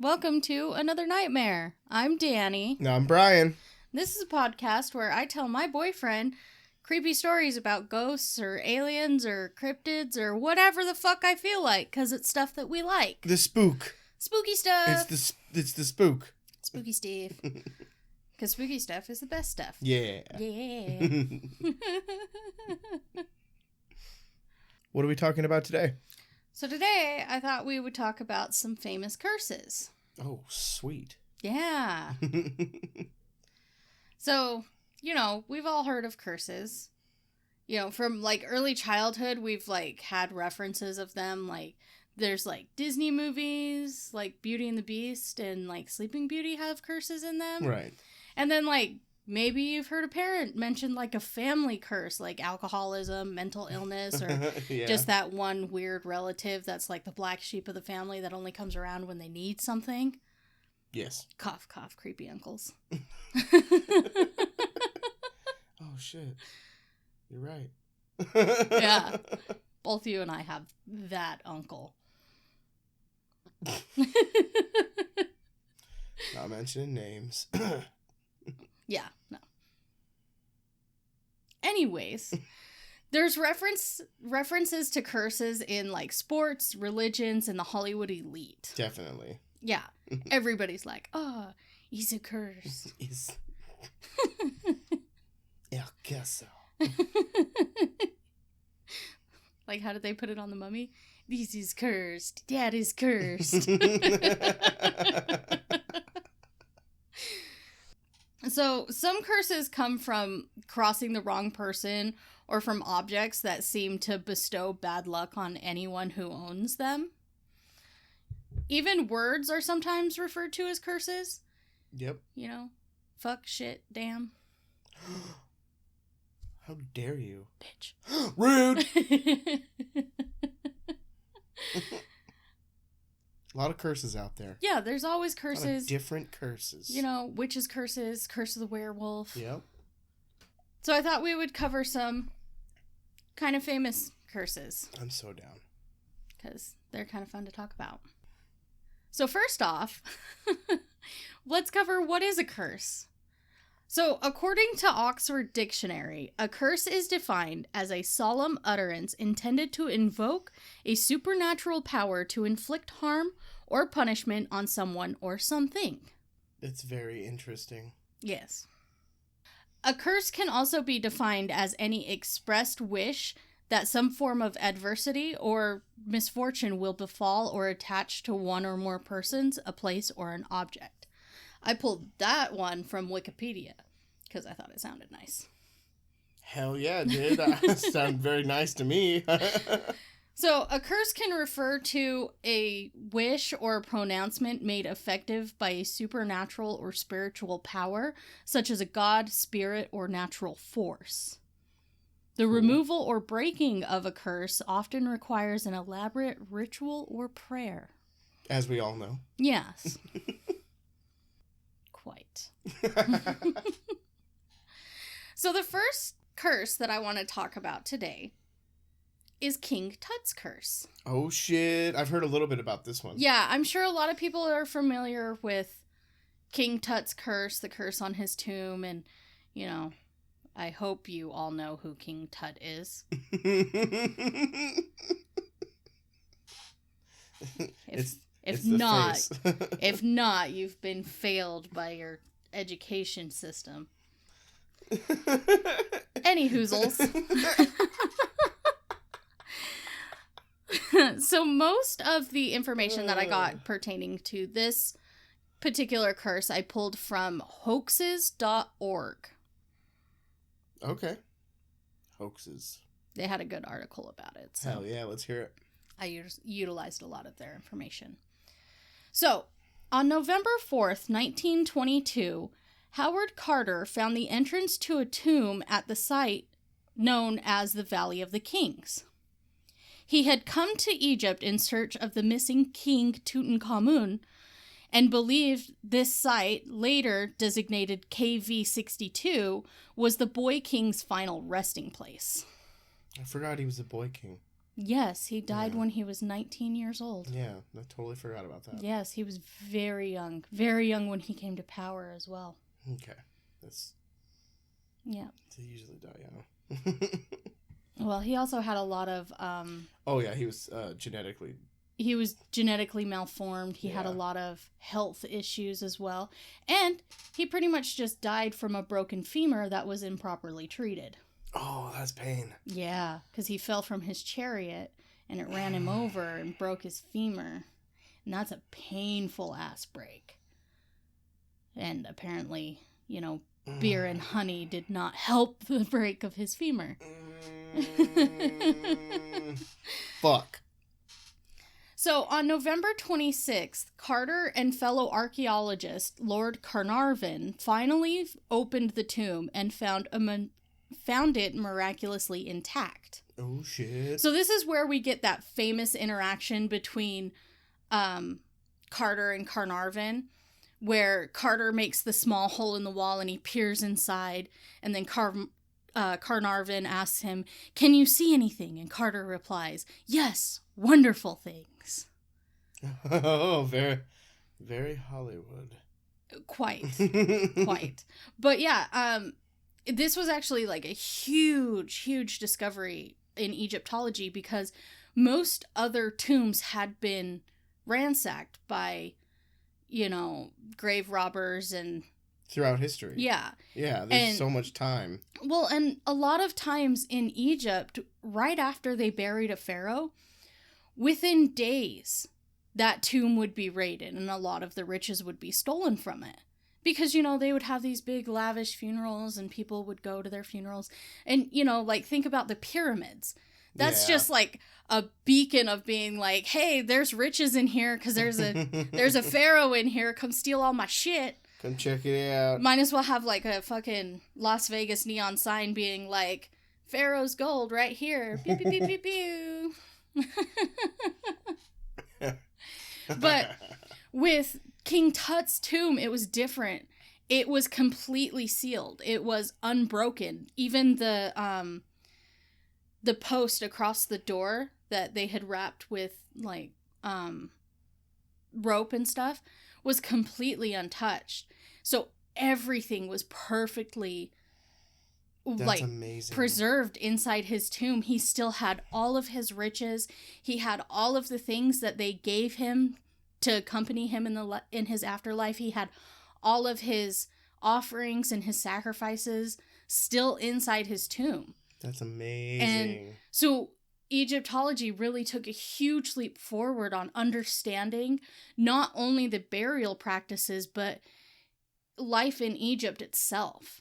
Welcome to Another Nightmare. I'm Danny. No, I'm Brian. This is a podcast where I tell my boyfriend creepy stories about ghosts or aliens or cryptids or whatever the fuck I feel like, because it's stuff that we like. The spook. Spooky stuff. It's the spook. Spooky stuff. Because spooky stuff is the best stuff. Yeah. Yeah. What are we talking about today? So today, I thought we would talk about some famous curses. Oh, sweet. Yeah. So, we've all heard of curses. From, early childhood, we've, had references of them. There's, Disney movies, like Beauty and the Beast and, Sleeping Beauty have curses in them. Right. And then, maybe you've heard a parent mention, a family curse, like alcoholism, mental illness, or Yeah. just that one weird relative that's, the black sheep of the family that only comes around when they need something. Yes. Cough, cough, creepy uncles. Oh, shit. You're right. Yeah. Both you and I have that uncle. Not mentioning names. Yeah, no. Anyways, there's references to curses in, sports, religions, and the Hollywood elite. Definitely. Yeah. Everybody's like, oh, he's a curse. He's... I guess so. How did they put it on the mummy? This is cursed. Dad is cursed. So, some curses come from crossing the wrong person or from objects that seem to bestow bad luck on anyone who owns them. Even words are sometimes referred to as curses. Yep. Fuck, shit, damn. How dare you? Bitch. Rude! A lot of curses out there. Yeah, there's always A lot curses. of different curses. Witches' curses, curse of the werewolf. Yep. So I thought we would cover some kind of famous curses. I'm so down. Because they're kind of fun to talk about. So first off, let's cover what is a curse. So according to Oxford Dictionary, a curse is defined as a solemn utterance intended to invoke a supernatural power to inflict harm or punishment on someone or something. It's very interesting. Yes. A curse can also be defined as any expressed wish that some form of adversity or misfortune will befall or attach to one or more persons, a place, or an object. I pulled that one from Wikipedia because I thought it sounded nice. Hell yeah, it did. That sounded very nice to me. So, a curse can refer to a wish or pronouncement made effective by a supernatural or spiritual power, such as a god, spirit, or natural force. The removal or breaking of a curse often requires an elaborate ritual or prayer. As we all know. Yes. Quite. So the first curse that I want to talk about today is King Tut's curse. Oh shit, I've heard a little bit about this one. Yeah, I'm sure a lot of people are familiar with King Tut's curse, the curse on his tomb, and, I hope you all know who King Tut is. If not, you've been failed by your education system. Any hoozles. So most of the information that I got pertaining to this particular curse I pulled from hoaxes.org. Okay. Hoaxes. They had a good article about it. So Hell yeah, let's hear it. I utilized a lot of their information. So, on November 4th, 1922, Howard Carter found the entrance to a tomb at the site known as the Valley of the Kings. He had come to Egypt in search of the missing King Tutankhamun and believed this site, later designated KV-62, was the Boy King's final resting place. I forgot he was a boy king. Yes, he died when he was 19 years old. Yeah, I totally forgot about that. Yes, he was very young when he came to power as well. Okay, that's... Yeah. They usually die young. Well, he also had a lot of... oh, yeah, he was genetically... He was genetically malformed. He had a lot of health issues as well. And he pretty much just died from a broken femur that was improperly treated. Oh, that's pain. Yeah, because he fell from his chariot and it ran him over and broke his femur. And that's a painful ass break. And apparently, you know, beer and honey did not help the break of his femur. Fuck. So, on November 26th, Carter and fellow archaeologist Lord Carnarvon finally opened the tomb and found it miraculously intact. Oh, shit. So, this is where we get that famous interaction between Carter and Carnarvon, where Carter makes the small hole in the wall and he peers inside, and then Carnarvon asks him, "Can you see anything?" And Carter replies, "Yes, wonderful things." Oh, very, very Hollywood. Quite. But yeah, this was actually like a huge discovery in Egyptology, because most other tombs had been ransacked by, you know, grave robbers and... Throughout history. Yeah. Yeah, there's so much time. Well, and a lot of times in Egypt, right after they buried a pharaoh, within days, that tomb would be raided and a lot of the riches would be stolen from it. Because, you know, they would have these big lavish funerals and people would go to their funerals. And, you know, like, think about the pyramids. That's just like a beacon of being like, hey, there's riches in here because there's a pharaoh in here. Come steal all my shit. Come check it out. Might as well have like a fucking Las Vegas neon sign being like, Pharaoh's gold right here. Pew, pew, pew, pew, pew. But with King Tut's tomb, it was different. It was completely sealed. It was unbroken. Even the post across the door that they had wrapped with like rope and stuff was completely untouched. So everything was perfectly That's amazing. Preserved inside his tomb. He still had all of his riches. He had all of the things that they gave him to accompany him in his afterlife. He had all of his offerings and his sacrifices still inside his tomb. That's amazing. And so Egyptology really took a huge leap forward on understanding not only the burial practices, but life in Egypt itself.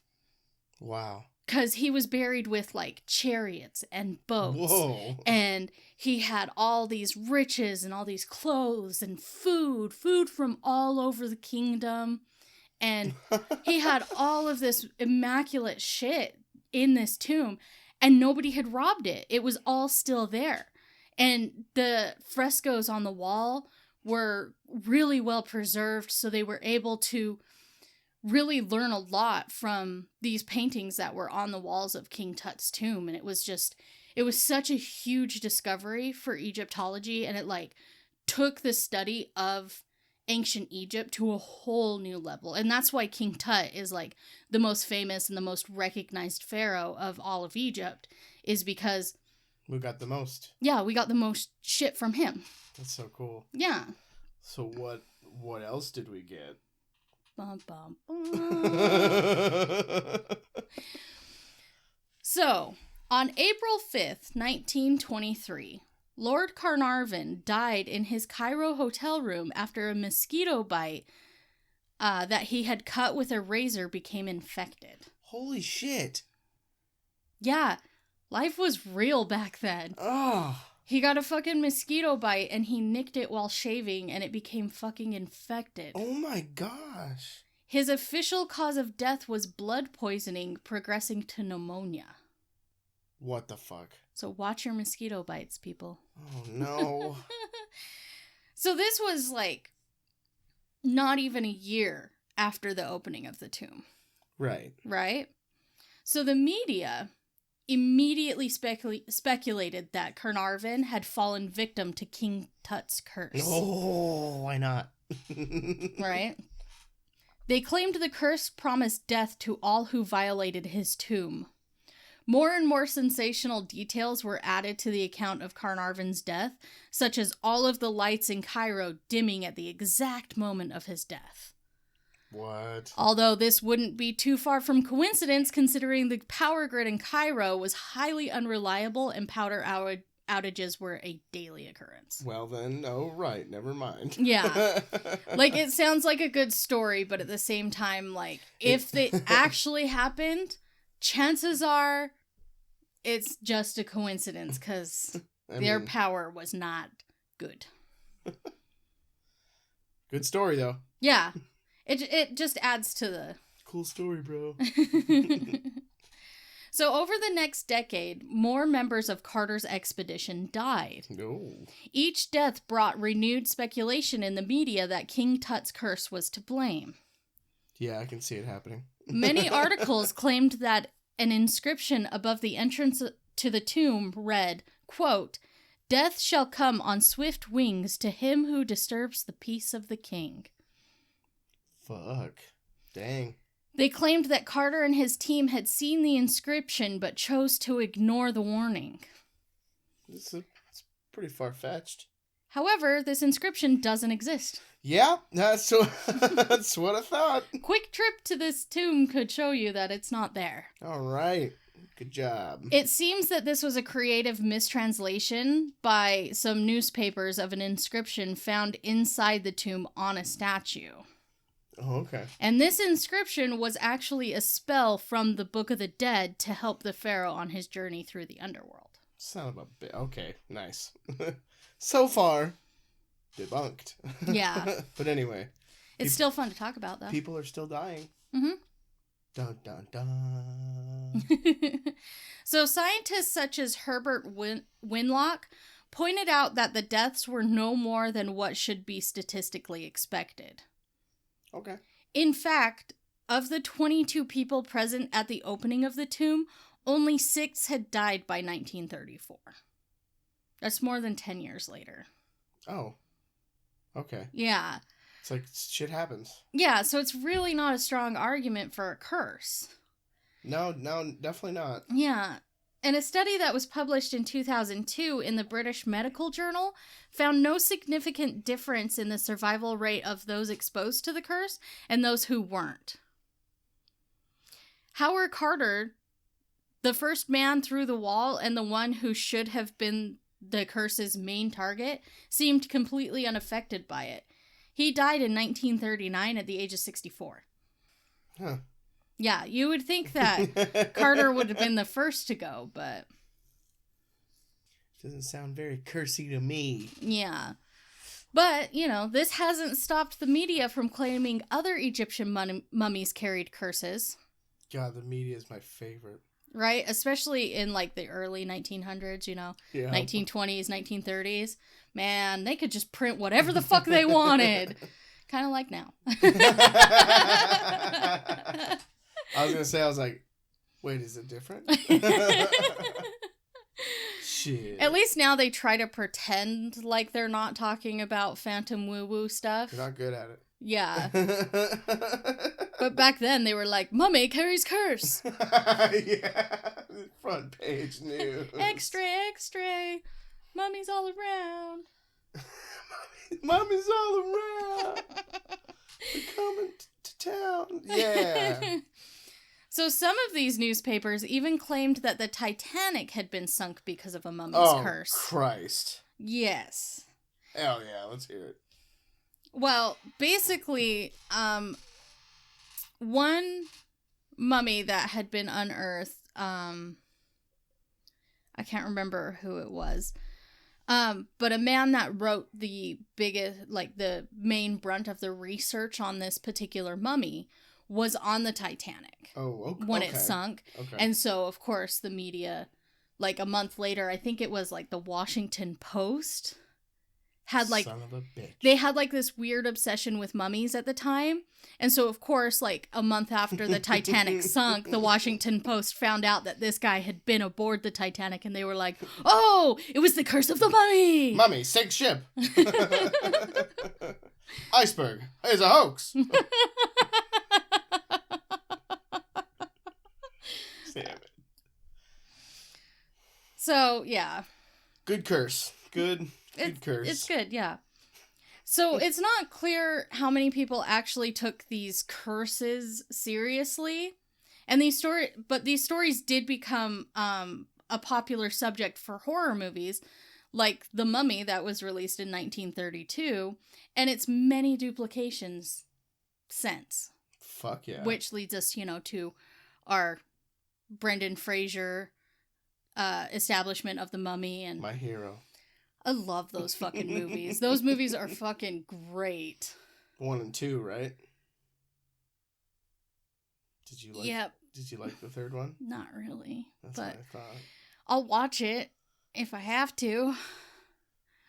Wow. Because he was buried with, like, chariots and boats. Whoa. And he had all these riches and all these clothes and food from all over the kingdom. And he had all of this immaculate shit in this tomb. And nobody had robbed it. It was all still there. And the frescoes on the wall were really well preserved, so they were able to really learn a lot from these paintings that were on the walls of King Tut's tomb. And it was such a huge discovery for Egyptology, and it like took the study of ancient Egypt to a whole new level. And that's why King Tut is like the most famous and the most recognized pharaoh of all of Egypt, is because we got the most. Yeah, we got the most shit from him. That's so cool. Yeah. So what else did we get? Bum, bum, bum. So, on April 5th, 1923, Lord Carnarvon died in his Cairo hotel room after a mosquito bite that he had cut with a razor became infected. Holy shit. Yeah, life was real back then. Oh. He got a fucking mosquito bite and he nicked it while shaving and it became fucking infected. Oh my gosh. His official cause of death was blood poisoning progressing to pneumonia. What the fuck? So watch your mosquito bites, people. Oh no. So this was like not even a year after the opening of the tomb. Right. Right? So the media immediately speculated that Carnarvon had fallen victim to King Tut's curse. Oh, why not? Right? They claimed the curse promised death to all who violated his tomb. More and more sensational details were added to the account of Carnarvon's death, such as all of the lights in Cairo dimming at the exact moment of his death. What? Although this wouldn't be too far from coincidence, considering the power grid in Cairo was highly unreliable and power outages were a daily occurrence. Well then, oh right, never mind. Yeah. Like, it sounds like a good story, but at the same time, like, if it actually happened, chances are it's just a coincidence, because their power was not good. Good story, though. Yeah. It just adds to the... Cool story, bro. So over the next decade, more members of Carter's expedition died. No. Each death brought renewed speculation in the media that King Tut's curse was to blame. Yeah, I can see it happening. Many articles claimed that an inscription above the entrance to the tomb read, quote, "Death shall come on swift wings to him who disturbs the peace of the king." Fuck. Dang. They claimed that Carter and his team had seen the inscription but chose to ignore the warning. It's pretty far-fetched. However, this inscription doesn't exist. Yeah, that's what I thought. Quick trip to this tomb could show you that it's not there. All right. Good job. It seems that this was a creative mistranslation by some newspapers of an inscription found inside the tomb on a statue. Oh, okay. And this inscription was actually a spell from the Book of the Dead to help the pharaoh on his journey through the underworld. Son of a bit. Okay, nice. So far, debunked. Yeah. But anyway. It's still fun to talk about, though. People are still dying. Mm-hmm. Dun, dun, dun. So scientists such as Herbert Winlock pointed out that the deaths were no more than what should be statistically expected. Okay. In fact, of the 22 people present at the opening of the tomb, only 6 had died by 1934. That's more than 10 years later. Oh. Okay. Yeah. It's like shit happens. Yeah, so it's really not a strong argument for a curse. No, definitely not. Yeah. And a study that was published in 2002 in the British Medical Journal found no significant difference in the survival rate of those exposed to the curse and those who weren't. Howard Carter, the first man through the wall and the one who should have been the curse's main target, seemed completely unaffected by it. He died in 1939 at the age of 64. Huh. Yeah, you would think that Carter would have been the first to go, but... Doesn't sound very cursy to me. Yeah. But, you know, this hasn't stopped the media from claiming other Egyptian mummies carried curses. God, the media is my favorite. Right? Especially in, like, the early 1900s, you know? Yeah. 1920s, 1930s. Man, they could just print whatever the fuck they wanted. Kind of like now. I was going to say, I was like, wait, is it different? Shit. At least now they try to pretend like they're not talking about phantom woo-woo stuff. They're not good at it. Yeah. But back then they were like, "Mummy carries curse." Yeah. Front page news. X-ray. Mummy's all around. Mommy's all around. They're coming to town. Yeah. So some of these newspapers even claimed that the Titanic had been sunk because of a mummy's curse. Oh, Christ. Yes. Hell yeah, let's hear it. Well, basically, one mummy that had been unearthed, I can't remember who it was, but a man that wrote the biggest, like the main brunt of the research on this particular mummy was on the Titanic. Oh, okay. When it sunk. Okay. And so, of course, the media, like a month later, I think it was like the Washington Post, had like son of a bitch. They had like this weird obsession with mummies at the time. And so of course, like a month after the Titanic sunk, the Washington Post found out that this guy had been aboard the Titanic, and they were like, "Oh, it was the curse of the mummy. Mummy, sink ship. Iceberg is a hoax." Damn it. So, yeah. Good curse. Good curse. It's good, yeah. So it's not clear how many people actually took these curses seriously, and these stories did become a popular subject for horror movies, like The Mummy that was released in 1932, and its many duplications since. Fuck yeah. Which leads us, to our Brendan Fraser establishment of The Mummy and my hero. I love those fucking movies. Those movies are fucking great. 1 and 2, right? Did you like? Yep. Did you like the third one? Not really. That's but what I thought. I'll watch it if I have to.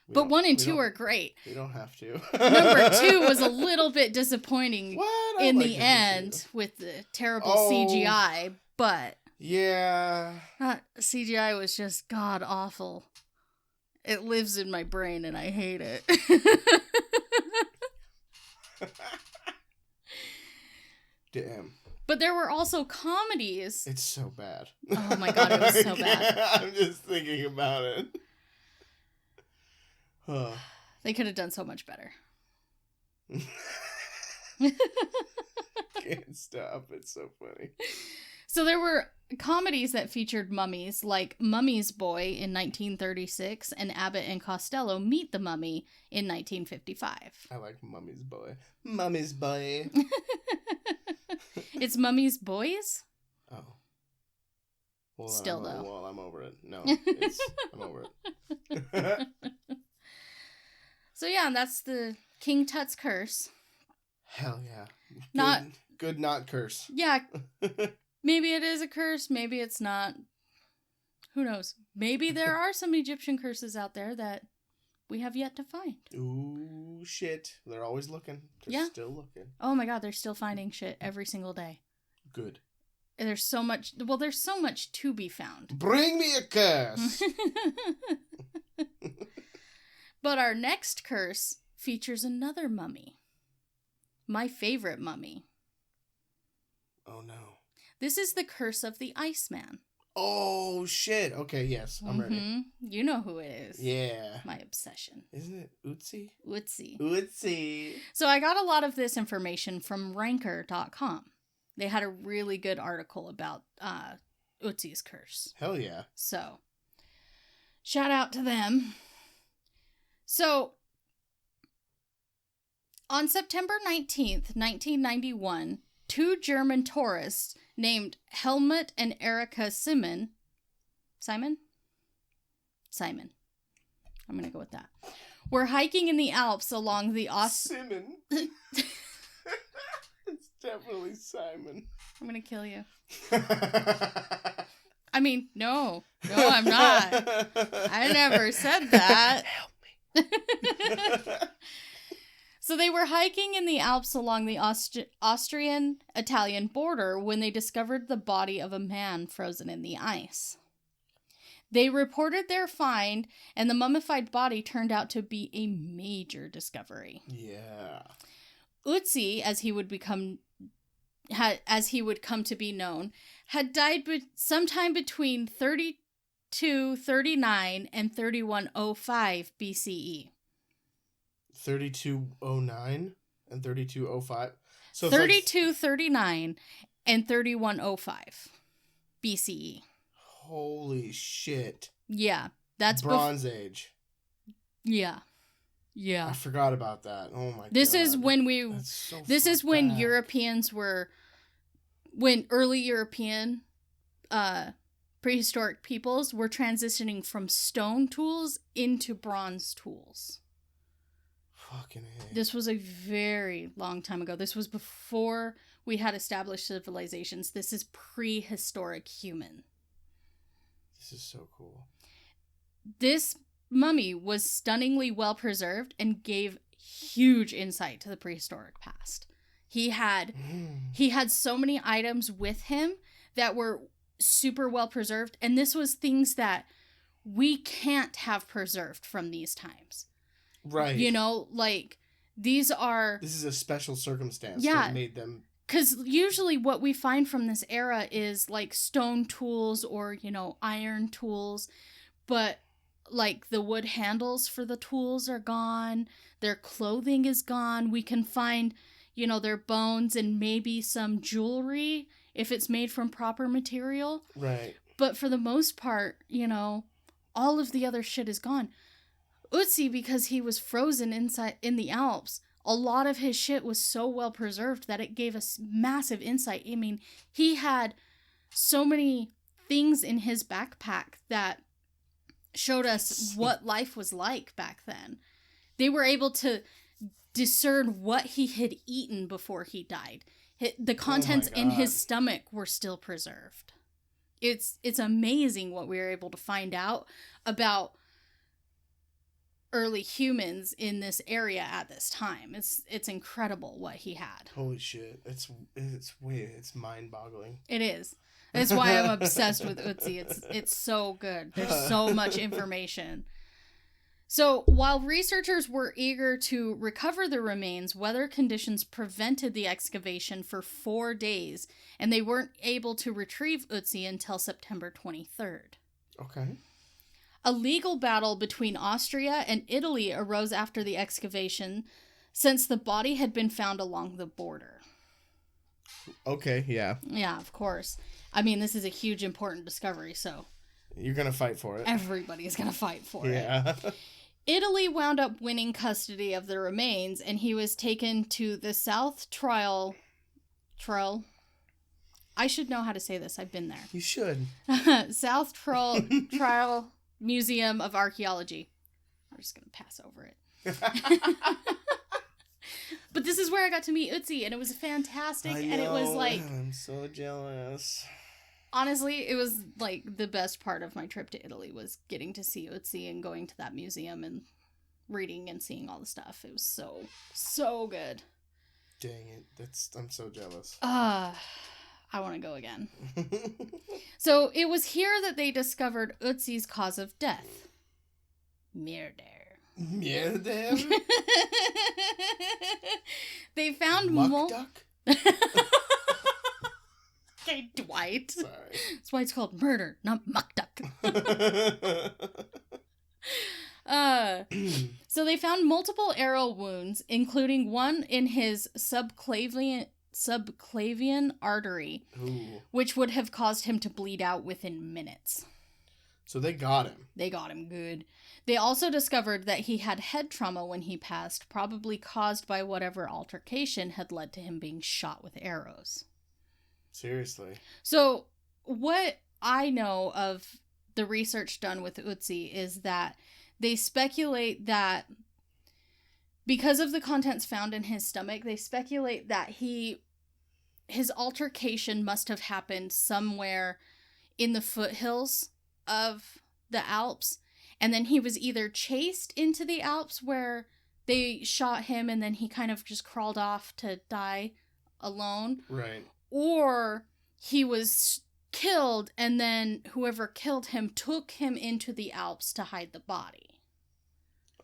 But 1 and 2 are great. You don't have to. Number 2 was a little bit disappointing in the end 2. with the terrible CGI, but yeah, CGI was just god awful. It lives in my brain and I hate it. Damn. But there were also comedies. It's so bad. Oh my god, it was so bad. I'm just thinking about it. They could have done so much better. Can't stop. It's so funny. So there were comedies that featured mummies, like Mummy's Boy in 1936 and Abbott and Costello Meet the Mummy in 1955. I like Mummy's Boy. Mummy's Boy. It's Mummy's Boys? Oh. Well, Still, though. Well, I'm over it. No, I'm over it. So yeah, and that's the King Tut's curse. Hell yeah. Good not curse. Yeah. Maybe it is a curse, maybe it's not. Who knows? Maybe there are some Egyptian curses out there that we have yet to find. Ooh, shit. They're always looking. They're still looking. Oh my god, they're still finding shit every single day. Good. There's so much to be found. Bring me a curse! But our next curse features another mummy. My favorite mummy. Oh no. This is the curse of the Iceman. Oh shit. Okay, yes, I'm ready. You know who it is. Yeah. My obsession. Isn't it Ötzi? Ötzi. So I got a lot of this information from ranker.com. They had a really good article about Ötzi's curse. Hell yeah. So, shout out to them. So, on September 19th, 1991, 2 German tourists named Helmut and Erika Simon. I'm going to go with that. Were hiking in the Alps along the Simon. It's definitely Simon. I'm going to kill you. I mean, no, I'm not. I never said that. Help me. So they were hiking in the Alps along the Austrian-Italian border when they discovered the body of a man frozen in the ice. They reported their find, and the mummified body turned out to be a major discovery. Yeah. Ötzi, as he would come to be known, had died sometime between 3239 and 3105 BCE. 3209 and 3205. So 3239 and 3105 BCE. Holy shit. Yeah, that's Bronze Age. Yeah. I forgot about that. Oh my god. This is when bad. Europeans when early European prehistoric peoples were transitioning from stone tools into bronze tools. Fucking A. This was a very long time ago. This was before we had established civilizations. This is prehistoric human. This is so cool. This mummy was stunningly well preserved and gave huge insight to the prehistoric past. He had so many items with him that were super well preserved, and this was things that we can't have preserved from these times. Right. You know, like, this is a special circumstance yeah, that made them... Because usually what we find from this era is, like, stone tools or, you know, iron tools, but, like, the wood handles for the tools are gone, their clothing is gone, we can find, you know, their bones and maybe some jewelry if it's made from proper material. Right. But for the most part, you know, all of the other shit is gone. Ötzi, because he was frozen inside in the Alps, a lot of his shit was so well preserved that it gave us massive insight. I mean, he had so many things in his backpack that showed us what life was like back then. They were able to discern what he had eaten before he died. The contents in his stomach were still preserved. It's amazing what we were able to find out about early humans in this area at this time. It's incredible what he had. Holy shit. It's weird. It's mind-boggling. It is. That's why I'm obsessed with Ötzi. It's so good. There's so much information. So, while researchers were eager to recover the remains, weather conditions prevented the excavation for 4 days, and they weren't able to retrieve Ötzi until September 23rd. Okay. A legal battle between Austria and Italy arose after the excavation, since the body had been found along the border. Okay, yeah. Yeah, of course. I mean, this is a huge, important discovery, so... You're gonna fight for it. Everybody's gonna fight for it. Yeah. Italy wound up winning custody of the remains, and he was taken to the South Trial... I should know how to say this. I've been there. You should. South Trial Museum of Archaeology. I'm just going to pass over it. But this is where I got to meet Ötzi, and it was fantastic. I know. And it was like... I'm so jealous. Honestly, it was like the best part of my trip to Italy was getting to see Ötzi and going to that museum and reading and seeing all the stuff. It was so good. Dang it. I'm so jealous. I want to go again. So it was here that they discovered Ötzi's cause of death. Murder. Murder? They found Muck duck? Okay, Dwight. Sorry. That's why it's called murder, not muck duck. So they found multiple arrow wounds, including one in his subclavian artery, Ooh. which would have caused him to bleed out within minutes. So they got him. They got him good. They also discovered that he had head trauma when he passed, probably caused by whatever altercation had led to him being shot with arrows. Seriously. So what I know of the research done with Ötzi is that they speculate that because of the contents found in his stomach, they speculate that his altercation must have happened somewhere in the foothills of the Alps, and then he was either chased into the Alps where they shot him and then he kind of just crawled off to die alone. Right. Or he was killed and then whoever killed him took him into the Alps to hide the body.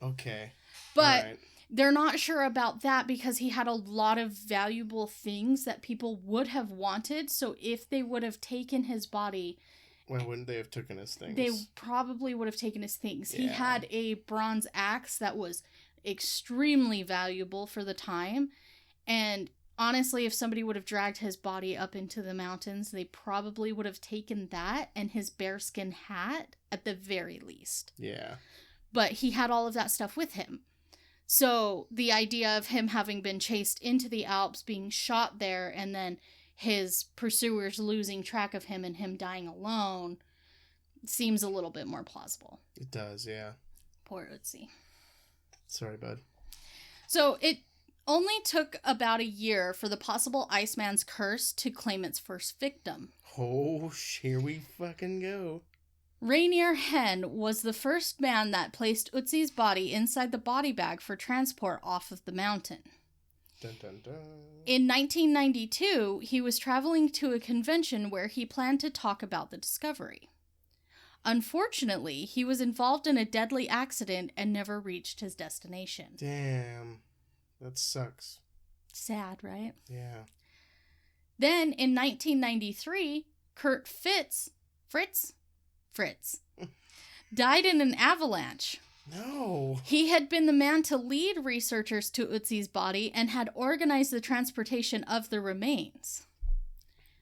Okay. But right. They're not sure about that because he had a lot of valuable things that people would have wanted. So if they would have taken his body... Why wouldn't they have taken his things? They probably would have taken his things. Yeah. He had a bronze axe that was extremely valuable for the time. And honestly, if somebody would have dragged his body up into the mountains, they probably would have taken that and his bearskin hat at the very least. Yeah. But he had all of that stuff with him. So the idea of him having been chased into the Alps, being shot there, and then his pursuers losing track of him and him dying alone seems a little bit more plausible. It does, yeah. Poor Ötzi. Sorry, bud. So it only took about a year for the possible Iceman's curse to claim its first victim. Oh, here we fucking go. Rainier Hen was the first man that placed Ötzi's body inside the body bag for transport off of the mountain. Dun, dun, dun. In 1992, he was traveling to a convention where he planned to talk about the discovery. Unfortunately, he was involved in a deadly accident and never reached his destination. Damn. That sucks. Sad, right? Yeah. Then, in 1993, Kurt Fritz died in an avalanche. No. He had been the man to lead researchers to Ötzi's body and had organized the transportation of the remains.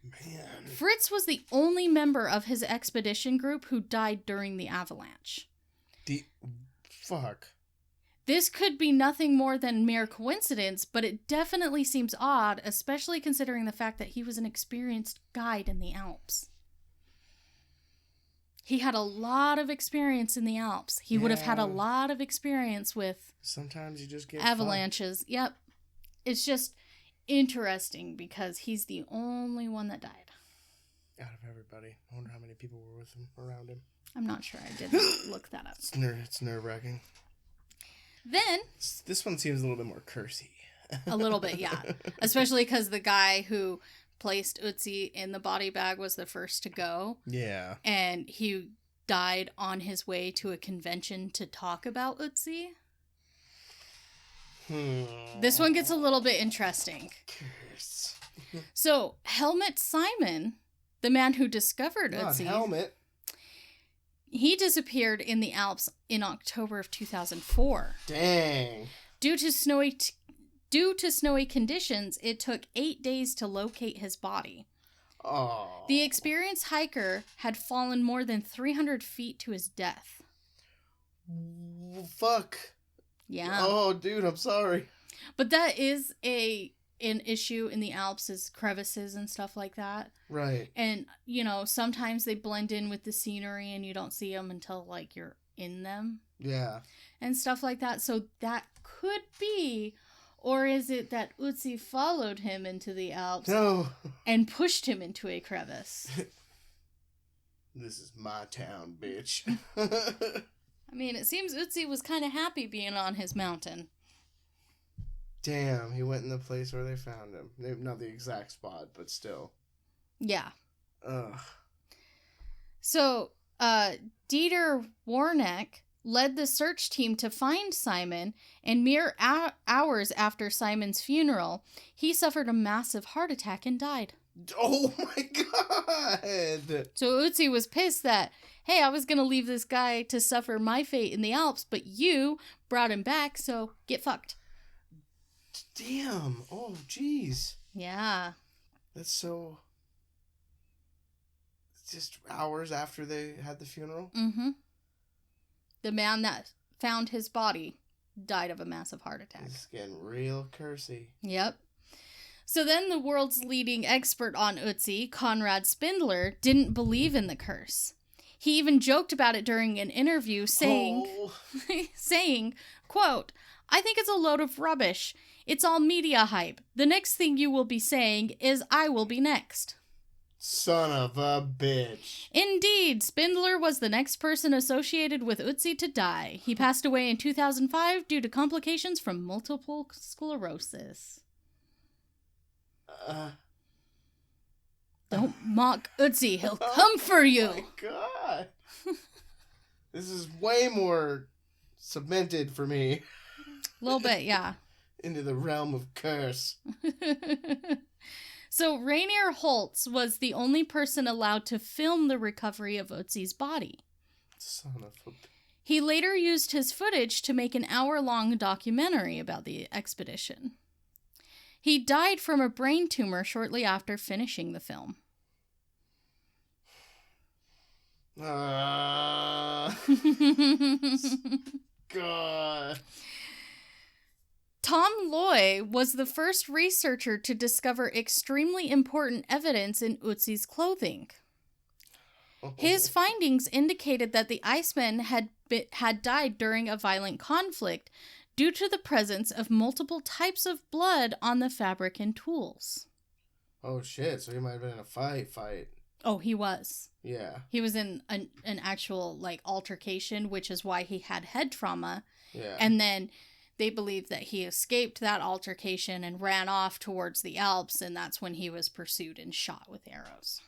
Man. Fritz was the only member of his expedition group who died during the avalanche. Fuck. This could be nothing more than mere coincidence, but it definitely seems odd, especially considering the fact that he was an experienced guide in the Alps. He had a lot of experience in the Alps. He would have had a lot of experience with sometimes you just get avalanches. Fun. Yep. It's just interesting because he's the only one that died. Out of everybody. I wonder how many people were with him, around him. I'm not sure. I didn't look that up. It's nerve-wracking. Then... This one seems a little bit more cursy. A little bit, yeah. Especially because the guy who placed Ötzi in the body bag was the first to go. Yeah. And he died on his way to a convention to talk about Ötzi. This one gets a little bit interesting. Curse. So, Helmut Simon, the man who discovered Ötzi... Helmet. He disappeared in the Alps in October of 2004. Dang. Due to snowy conditions, it took 8 days to locate his body. Oh. The experienced hiker had fallen more than 300 feet to his death. Fuck. Yeah. Oh, dude, I'm sorry. But that is an issue in the Alps, is crevices and stuff like that. Right. And, sometimes they blend in with the scenery and you don't see them until, you're in them. Yeah. And stuff like that. So that could be... Or is it that Ötzi followed him into the Alps and pushed him into a crevice? This is my town, bitch. I mean, it seems Ötzi was kind of happy being on his mountain. Damn, he went in the place where they found him. Not the exact spot, but still. Yeah. Ugh. So, Dieter Warneck led the search team to find Simon, and mere hours after Simon's funeral, he suffered a massive heart attack and died. Oh my god! So Ötzi was pissed that, hey, I was going to leave this guy to suffer my fate in the Alps, but you brought him back, so get fucked. Damn. Oh, jeez. Yeah. That's so... Just hours after they had the funeral? Mm-hmm. The man that found his body died of a massive heart attack. It's getting real cursy. Yep. So then the world's leading expert on Ötzi, Conrad Spindler, didn't believe in the curse. He even joked about it during an interview, saying, quote, "I think it's a load of rubbish. It's all media hype. The next thing you will be saying is I will be next." Son of a bitch. Indeed, Spindler was the next person associated with Ötzi to die. He passed away in 2005 due to complications from multiple sclerosis. Don't mock Ötzi. He'll come for you. Oh my god. This is way more cemented for me. A little bit, yeah. Into the realm of curse. So Rainier Holtz was the only person allowed to film the recovery of Ötzi's body. Son of a... He later used his footage to make an hour-long documentary about the expedition. He died from a brain tumor shortly after finishing the film. God. Tom Loy was the first researcher to discover extremely important evidence in Ötzi's clothing. His findings indicated that the Iceman had died during a violent conflict due to the presence of multiple types of blood on the fabric and tools. Oh shit, so he might have been in a fight. Oh, he was. Yeah. He was in an actual, like, altercation, which is why he had head trauma. Yeah. And then they believe that he escaped that altercation and ran off towards the Alps, and that's when he was pursued and shot with arrows.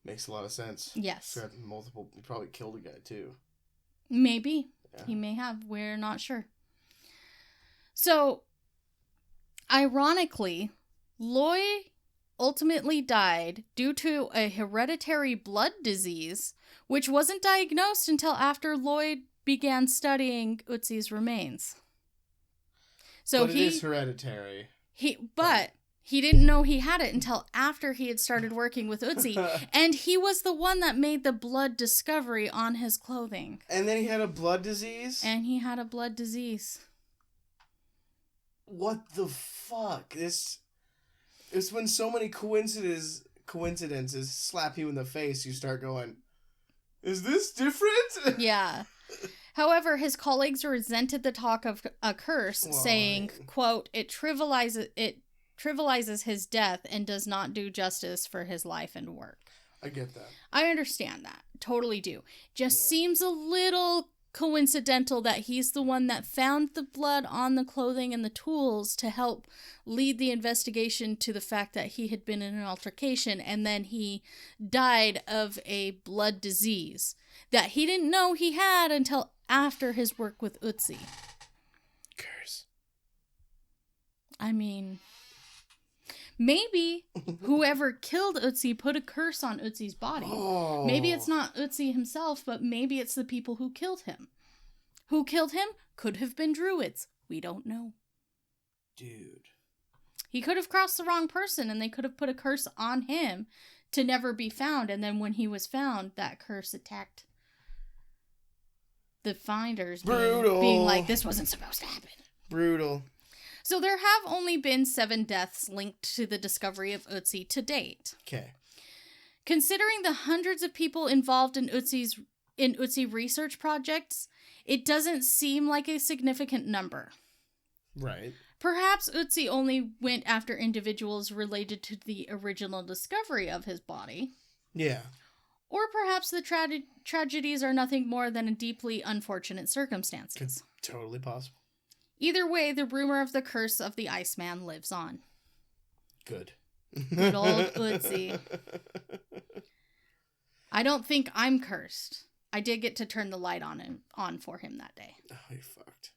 Makes a lot of sense. Yes. He probably killed a guy, too. Maybe. Yeah. He may have. We're not sure. So, ironically, Loy ultimately died due to a hereditary blood disease, which wasn't diagnosed until after Lloyd began studying Ötzi's remains. So but it is hereditary. But he didn't know he had it until after he had started working with Ötzi, and he was the one that made the blood discovery on his clothing. And then he had a blood disease? What the fuck? It's when so many coincidences slap you in the face, you start going, is this different? Yeah. However, his colleagues resented the talk of a curse, saying, quote, it trivializes his death and does not do justice for his life and work. I get that. I understand that. Totally do. Just seems a little coincidental that he's the one that found the blood on the clothing and the tools to help lead the investigation to the fact that he had been in an altercation, and then he died of a blood disease that he didn't know he had until after his work with Ötzi. Curse. I mean, maybe whoever killed Ötzi put a curse on Ötzi's body. Oh. Maybe it's not Ötzi himself, but maybe it's the people who killed him. Who killed him? Could have been druids. We don't know. Dude. He could have crossed the wrong person, and they could have put a curse on him to never be found, and then when he was found, that curse attacked the finders. Being like, this wasn't supposed to happen. Brutal. So there have only been 7 deaths linked to the discovery of Ötzi to date. Okay. Considering the hundreds of people involved in Ötzi research projects, it doesn't seem like a significant number. Right. Perhaps Ötzi only went after individuals related to the original discovery of his body. Yeah. Or perhaps the tragedies are nothing more than a deeply unfortunate circumstances. Totally possible. Either way, the rumor of the curse of the Iceman lives on. Good. Good old Ötzi. I don't think I'm cursed. I did get to turn the light on for him that day. Oh, you're fucked.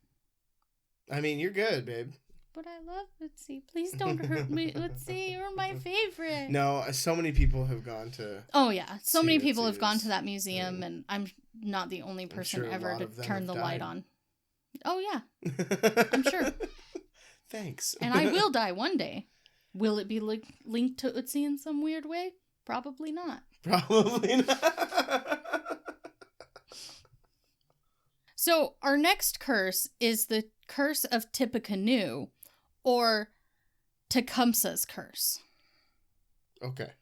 I mean, you're good, babe. But I love Ötzi. Please don't hurt me, Ötzi. You're my favorite. No, so many people have gone to... Oh, yeah. So many people have gone to that museum, and I'm not the only person sure ever to turn the light on. Oh, yeah. I'm sure. Thanks. And I will die one day. Will it be linked to Ötzi in some weird way? Probably not. Probably not. So, our next curse is the curse of Tippecanoe, or Tecumseh's curse. Okay.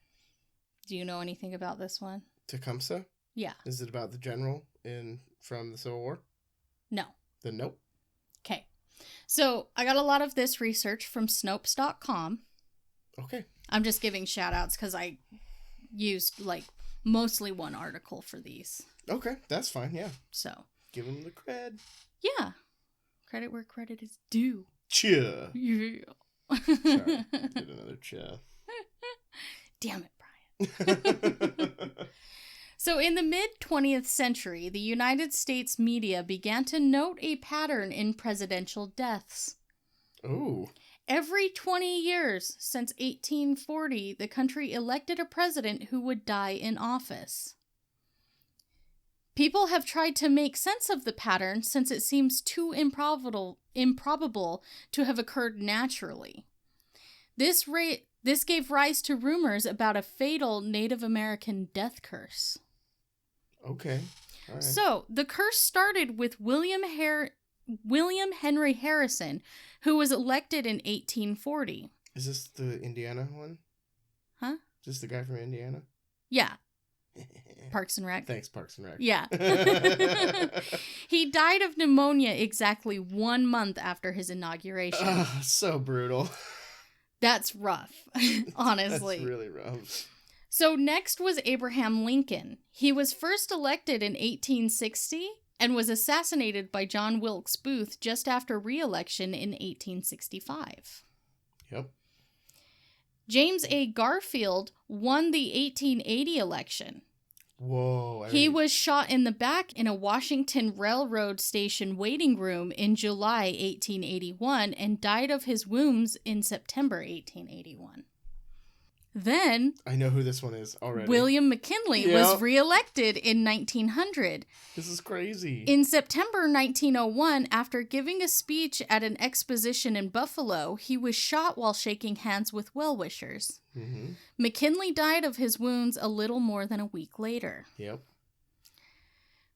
Do you know anything about this one? Tecumseh? Yeah. Is it about the general from the Civil War? No. Then nope. Okay. So, I got a lot of this research from Snopes.com. Okay. I'm just giving shout outs because I used, mostly one article for these. Okay, that's fine, yeah. So. Give him the cred. Yeah. Credit where credit is due. Cheer. Yeah. Sorry. Did another cheer. Damn it, Brian. So in the mid-20th century, the United States media began to note a pattern in presidential deaths. Ooh. Every 20 years since 1840, the country elected a president who would die in office. People have tried to make sense of the pattern since it seems too improbable to have occurred naturally. This gave rise to rumors about a fatal Native American death curse. Okay. All right. So, the curse started with William Henry Harrison, who was elected in 1840. Is this the Indiana one? Huh? Is this the guy from Indiana? Yeah. Parks and Rec. Thanks, Parks and Rec. Yeah. He died of pneumonia exactly 1 month after his inauguration. So brutal. That's rough, honestly. That's really rough. So next was Abraham Lincoln. He was first elected in 1860 and was assassinated by John Wilkes Booth just after re-election in 1865. Yep. James A. Garfield won the 1880 election. Whoa. He was shot in the back in a Washington Railroad station waiting room in July 1881 and died of his wounds in September 1881. Then, I know who this one is already. William McKinley was reelected in 1900. This is crazy. In September 1901, after giving a speech at an exposition in Buffalo, he was shot while shaking hands with well-wishers. Mm-hmm. McKinley died of his wounds a little more than a week later. Yep.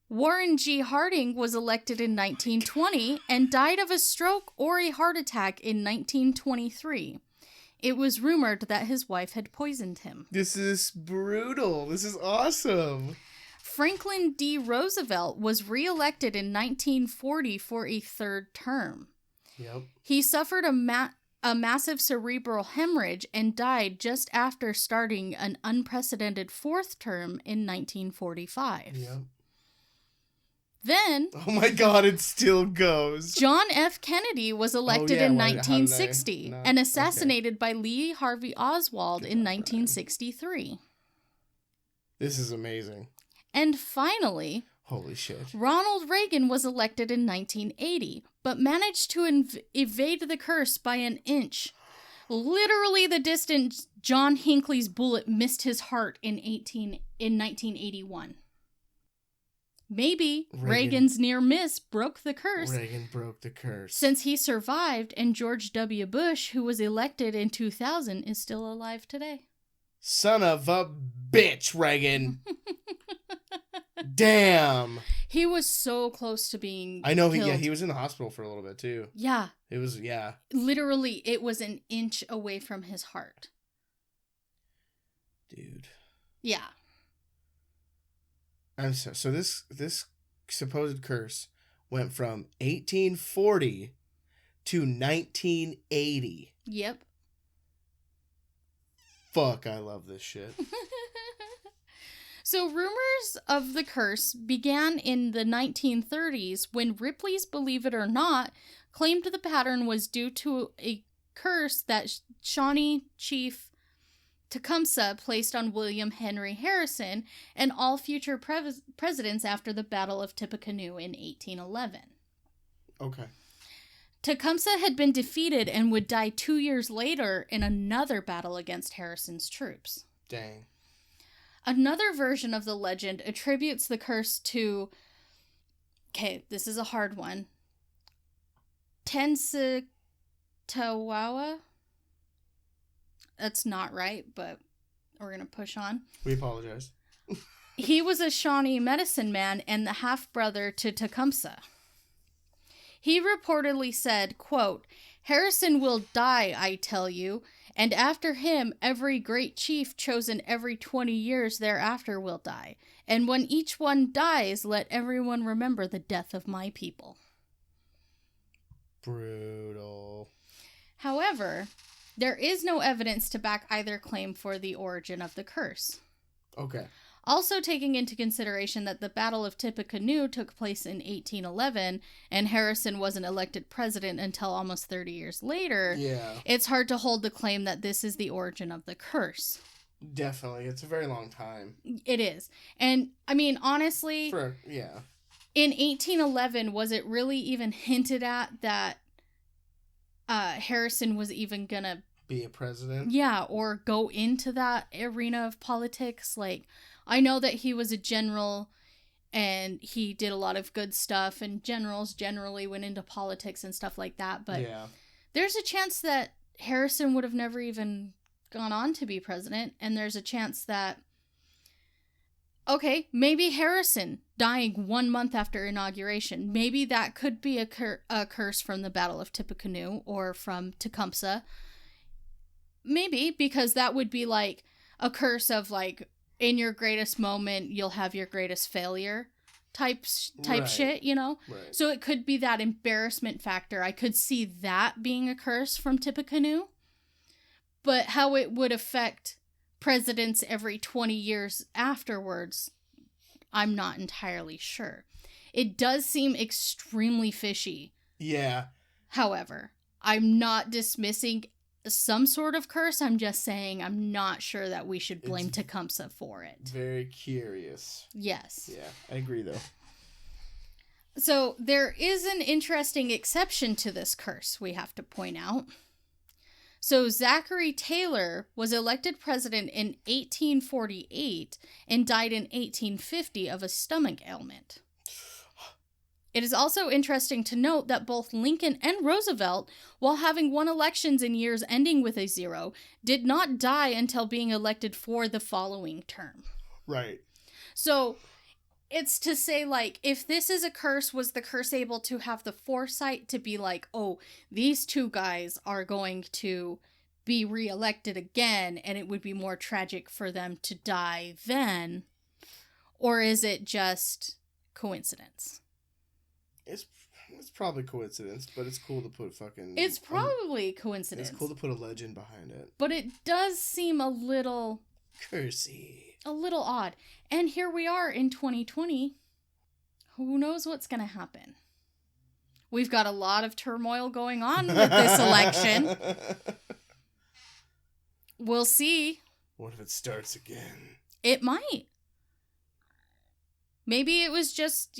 Warren G. Harding was elected in 1920 and died of a stroke or a heart attack in 1923. It was rumored that his wife had poisoned him. This is brutal. This is awesome. Franklin D. Roosevelt was reelected in 1940 for a third term. Yep. He suffered a massive cerebral hemorrhage and died just after starting an unprecedented fourth term in 1945. Yep. Then, oh my God, it still goes. John F. Kennedy was elected in 1960 and assassinated by Lee Harvey Oswald in 1963. This is amazing. And finally, holy shit, Ronald Reagan was elected in 1980, but managed to evade the curse by an inch. Literally the distance John Hinckley's bullet missed his heart in 1981. Maybe Reagan's near miss broke the curse. Reagan broke the curse. Since he survived, and George W. Bush, who was elected in 2000, is still alive today. Son of a bitch, Reagan. Damn. He was so close to being I know, killed. he was in the hospital for a little bit, too. Yeah. It was, yeah. Literally, it was an inch away from his heart. Dude. Yeah. I'm so this supposed curse went from 1840 to 1980. Yep. Fuck, I love this shit. So rumors of the curse began in the 1930s when Ripley's Believe It or Not claimed the pattern was due to a curse that Shawnee Chief Tecumseh placed on William Henry Harrison and all future presidents after the Battle of Tippecanoe in 1811. Okay. Tecumseh had been defeated and would die 2 years later in another battle against Harrison's troops. Dang. Another version of the legend attributes the curse to... Okay, this is a hard one. Tensitawawa? That's not right, but we're going to push on. We apologize. He was a Shawnee medicine man and the half-brother to Tecumseh. He reportedly said, quote, "Harrison will die, I tell you, and after him every great chief chosen every 20 years thereafter will die. And when each one dies, let everyone remember the death of my people." Brutal. However, there is no evidence to back either claim for the origin of the curse. Okay. Also taking into consideration that the Battle of Tippecanoe took place in 1811 and Harrison wasn't elected president until almost 30 years later, it's hard to hold the claim that this is the origin of the curse. Definitely. It's a very long time. It is. And, I mean, honestly, in 1811, was it really even hinted at that Harrison was even gonna be a president? Yeah, or go into that arena of politics. Like, I know that he was a general and he did a lot of good stuff, and generals generally went into politics and stuff like that, but there's a chance that Harrison would have never even gone on to be president, and there's a chance that, okay, maybe Harrison dying 1 month after inauguration, maybe that could be a curse from the Battle of Tippecanoe or from Tecumseh. Maybe, because that would be like a curse of like, in your greatest moment, you'll have your greatest failure type shit, you know? Right. So it could be that embarrassment factor. I could see that being a curse from Tippecanoe. But how it would affect presidents every 20 years afterwards, I'm not entirely sure. It does seem extremely fishy. Yeah. However, I'm not dismissing some sort of curse. I'm just saying I'm not sure that we should blame Tecumseh for it. Very curious. Yes. Yeah, I agree, though. So there is an interesting exception to this curse we have to point out. So Zachary Taylor was elected president in 1848 and died in 1850 of a stomach ailment. It is also interesting to note that both Lincoln and Roosevelt, while having won elections in years ending with a 0, did not die until being elected for the following term. Right. So it's to say, like, if this is a curse, was the curse able to have the foresight to be like, oh, these two guys are going to be reelected again, and it would be more tragic for them to die then? Or is it just coincidence? It's probably coincidence, but it's cool to put fucking... It's probably coincidence. It's cool to put a legend behind it. But it does seem a little... cursey. A little odd. And here we are in 2020. Who knows what's going to happen? We've got a lot of turmoil going on with this election. We'll see. What if it starts again? It might. Maybe it was just,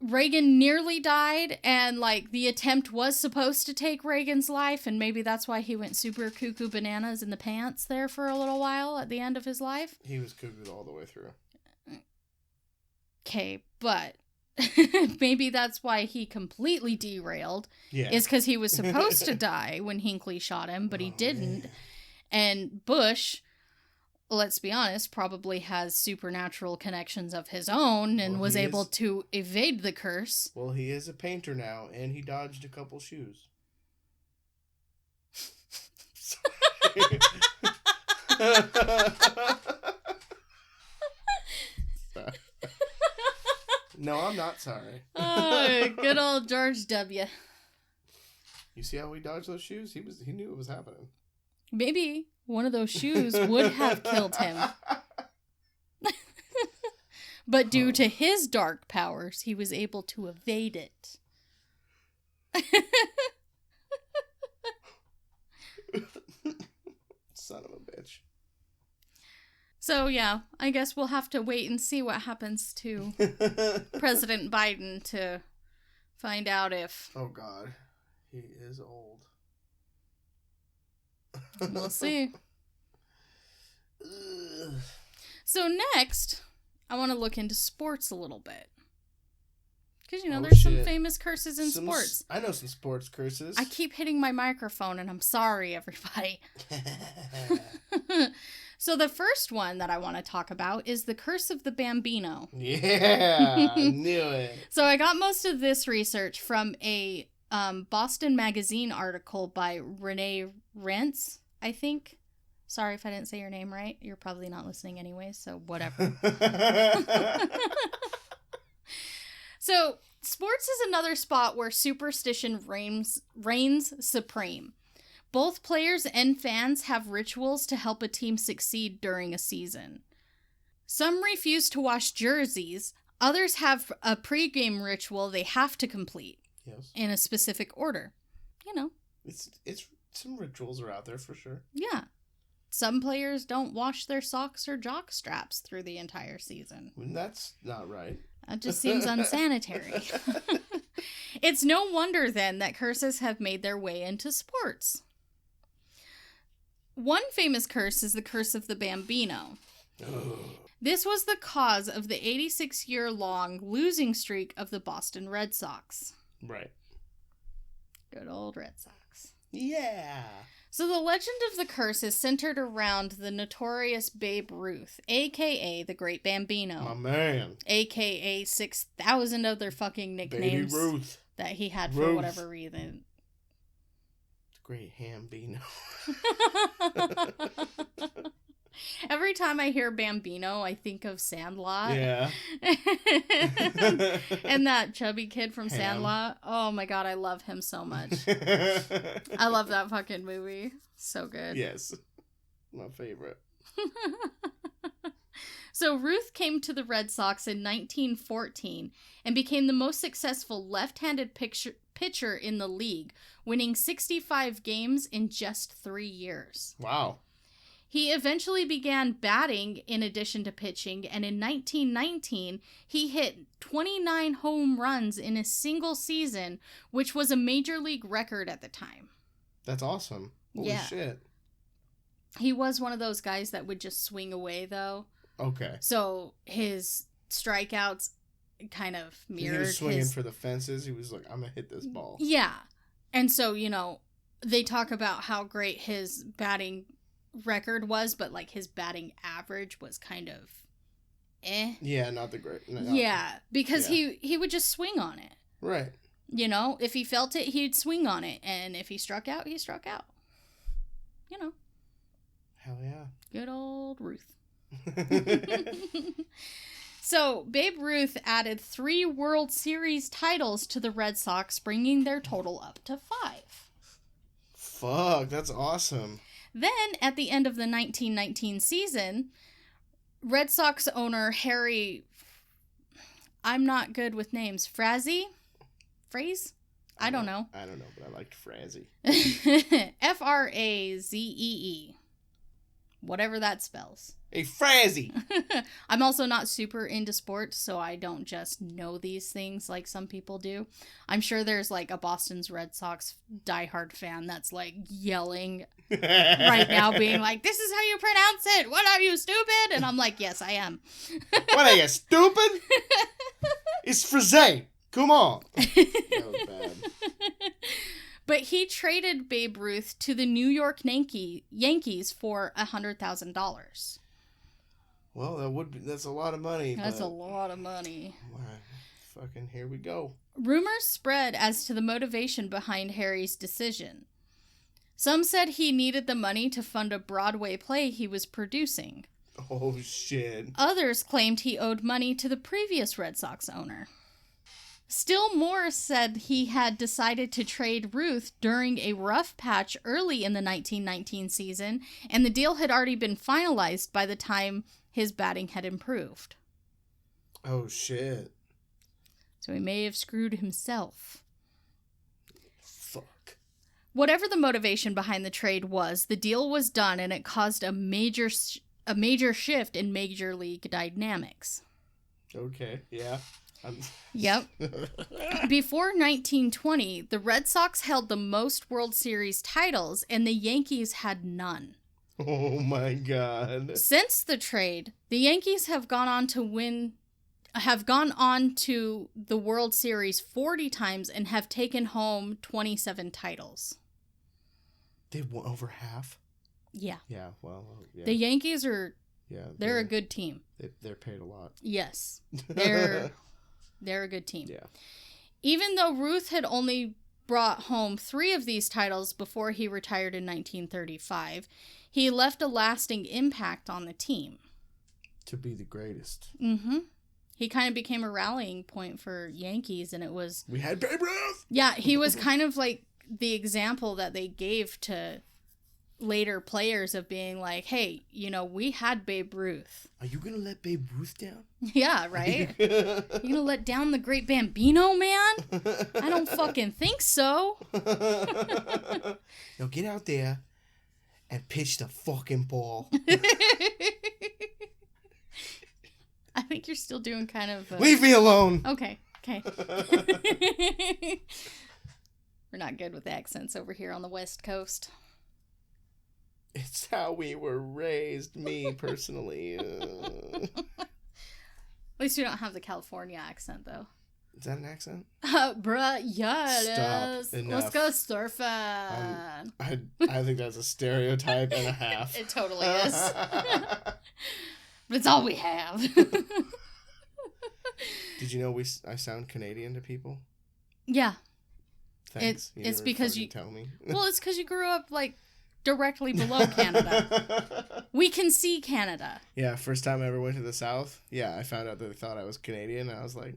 Reagan nearly died, and, like, the attempt was supposed to take Reagan's life, and maybe that's why he went super cuckoo bananas in the pants there for a little while at the end of his life. He was cuckooed all the way through. Okay, but maybe that's why he completely derailed. Yeah. Is because he was supposed to die when Hinckley shot him, but he didn't. Man. And Bush, let's be honest, probably has supernatural connections of his own and was able to evade the curse. Well, he is a painter now, and he dodged a couple shoes. Sorry. No, I'm not sorry. Oh, good old George W. You see how he dodged those shoes? He knew it was happening. Maybe one of those shoes would have killed him. But due to his dark powers, he was able to evade it. Son of a bitch. So, yeah, I guess we'll have to wait and see what happens to President Biden to find out if... Oh, God. He is old. We'll see. So next, I want to look into sports a little bit. Because, there's some famous curses in sports. I know some sports curses. I keep hitting my microphone, and I'm sorry, everybody. So the first one that I want to talk about is the Curse of the Bambino. Yeah, I knew it. So I got most of this research from a Boston Magazine article by Renee Rentz, I think. Sorry if I didn't say your name right. You're probably not listening anyway, so whatever. So, sports is another spot where superstition reigns supreme. Both players and fans have rituals to help a team succeed during a season. Some refuse to wash jerseys. Others have a pregame ritual they have to complete. Yes. In a specific order. It's some rituals are out there for sure. Yeah. Some players don't wash their socks or jock straps through the entire season. That's not right. That just seems unsanitary. It's no wonder, then, that curses have made their way into sports. One famous curse is the Curse of the Bambino. This was the cause of the 86-year-long losing streak of the Boston Red Sox. Right. Good old Red Sox. Yeah. So the legend of the curse is centered around the notorious Babe Ruth, a.k.a. the Great Bambino. My man. A.k.a. 6,000 other fucking nicknames Baby Ruth. That he had for whatever reason. The Great Hambino. Every every time I hear Bambino, I think of Sandlot. Yeah. And that chubby kid from Ham. Sandlot. Oh my god, I love him so much. I love that fucking movie. So good. Yes. My favorite. So Ruth came to the Red Sox in 1914 and became the most successful left-handed pitcher in the league, winning 65 games in just 3 years. Wow. He eventually began batting in addition to pitching, and in 1919, he hit 29 home runs in a single season, which was a major league record at the time. That's awesome. Holy shit. He was one of those guys that would just swing away, though. Okay. So his strikeouts kind of mirrored he was swinging for the fences. He was like, I'm going to hit this ball. Yeah. And so, you know, they talk about how great his batting record was, but like his batting average was kind of Yeah, not the great. Because he would just swing on it. Right. You know, if he felt it, he'd swing on it. And if he struck out, he struck out. You know. Hell yeah. Good old Ruth. So, Babe Ruth added 3 World Series titles to the Red Sox, bringing their total up to 5. Fuck, that's awesome. Then, at the end of the 1919 season, Red Sox owner Harry... I'm not good with names. Phrase? I don't know. I don't know, but I liked Frazee. F-R-A-Z-E-E. Whatever that spells. A Frazee! I'm also not super into sports, so I don't just know these things like some people do. I'm sure there's like a Boston's Red Sox diehard fan that's like yelling right now, being like, this is how you pronounce it! What are you, stupid? And I'm like, yes, I am. What are you, stupid? It's Frazee! Come on! That was bad. But he traded Babe Ruth to the New York Yankees for $100,000. Well, that's a lot of money. That's a lot of money. Fucking here we go. Rumors spread as to the motivation behind Harry's decision. Some said he needed the money to fund a Broadway play he was producing. Oh, shit. Others claimed he owed money to the previous Red Sox owner. Still more said he had decided to trade Ruth during a rough patch early in the 1919 season, and the deal had already been finalized by the time his batting had improved. Oh, shit. So he may have screwed himself. Fuck. Whatever the motivation behind the trade was, the deal was done, and it caused a major shift in Major League dynamics. Okay, yeah. Yep. Before 1920, the Red Sox held the most World Series titles, and the Yankees had none. Oh my god. Since the trade, the Yankees have gone on to the World Series 40 times and have taken home 27 titles. They've won over half? Yeah. Yeah, well, yeah. The Yankees are... Yeah. They're a good team. They're paid a lot. Yes. They're a good team. Yeah. Even though Ruth had only brought home 3 of these titles before he retired in 1935, he left a lasting impact on the team. To be the greatest. Mm-hmm. He kind of became a rallying point for Yankees, and it was... We had Babe Ruth! Yeah, he was kind of like the example that they gave to later players of being like, hey, you know, we had Babe Ruth. Are you going to let Babe Ruth down? Yeah, right? You going to let down the great Bambino, man? I don't fucking think so. Now get out there and pitch the fucking ball. I think you're still doing kind of... Leave me alone! Okay. We're not good with accents over here on the West Coast. It's how we were raised, me personally. At least we don't have the California accent, though. Is that an accent? Bruh, yeah, it is. Enough. Let's go surfing. I think that's a stereotype and a half. It totally is. But it's all we have. Did you know I sound Canadian to people? Yeah. Thanks. It's because you tell me. Well, it's because you grew up like directly below Canada. We can see Canada. Yeah, first time I ever went to the South. Yeah, I found out that they thought I was Canadian. And I was like,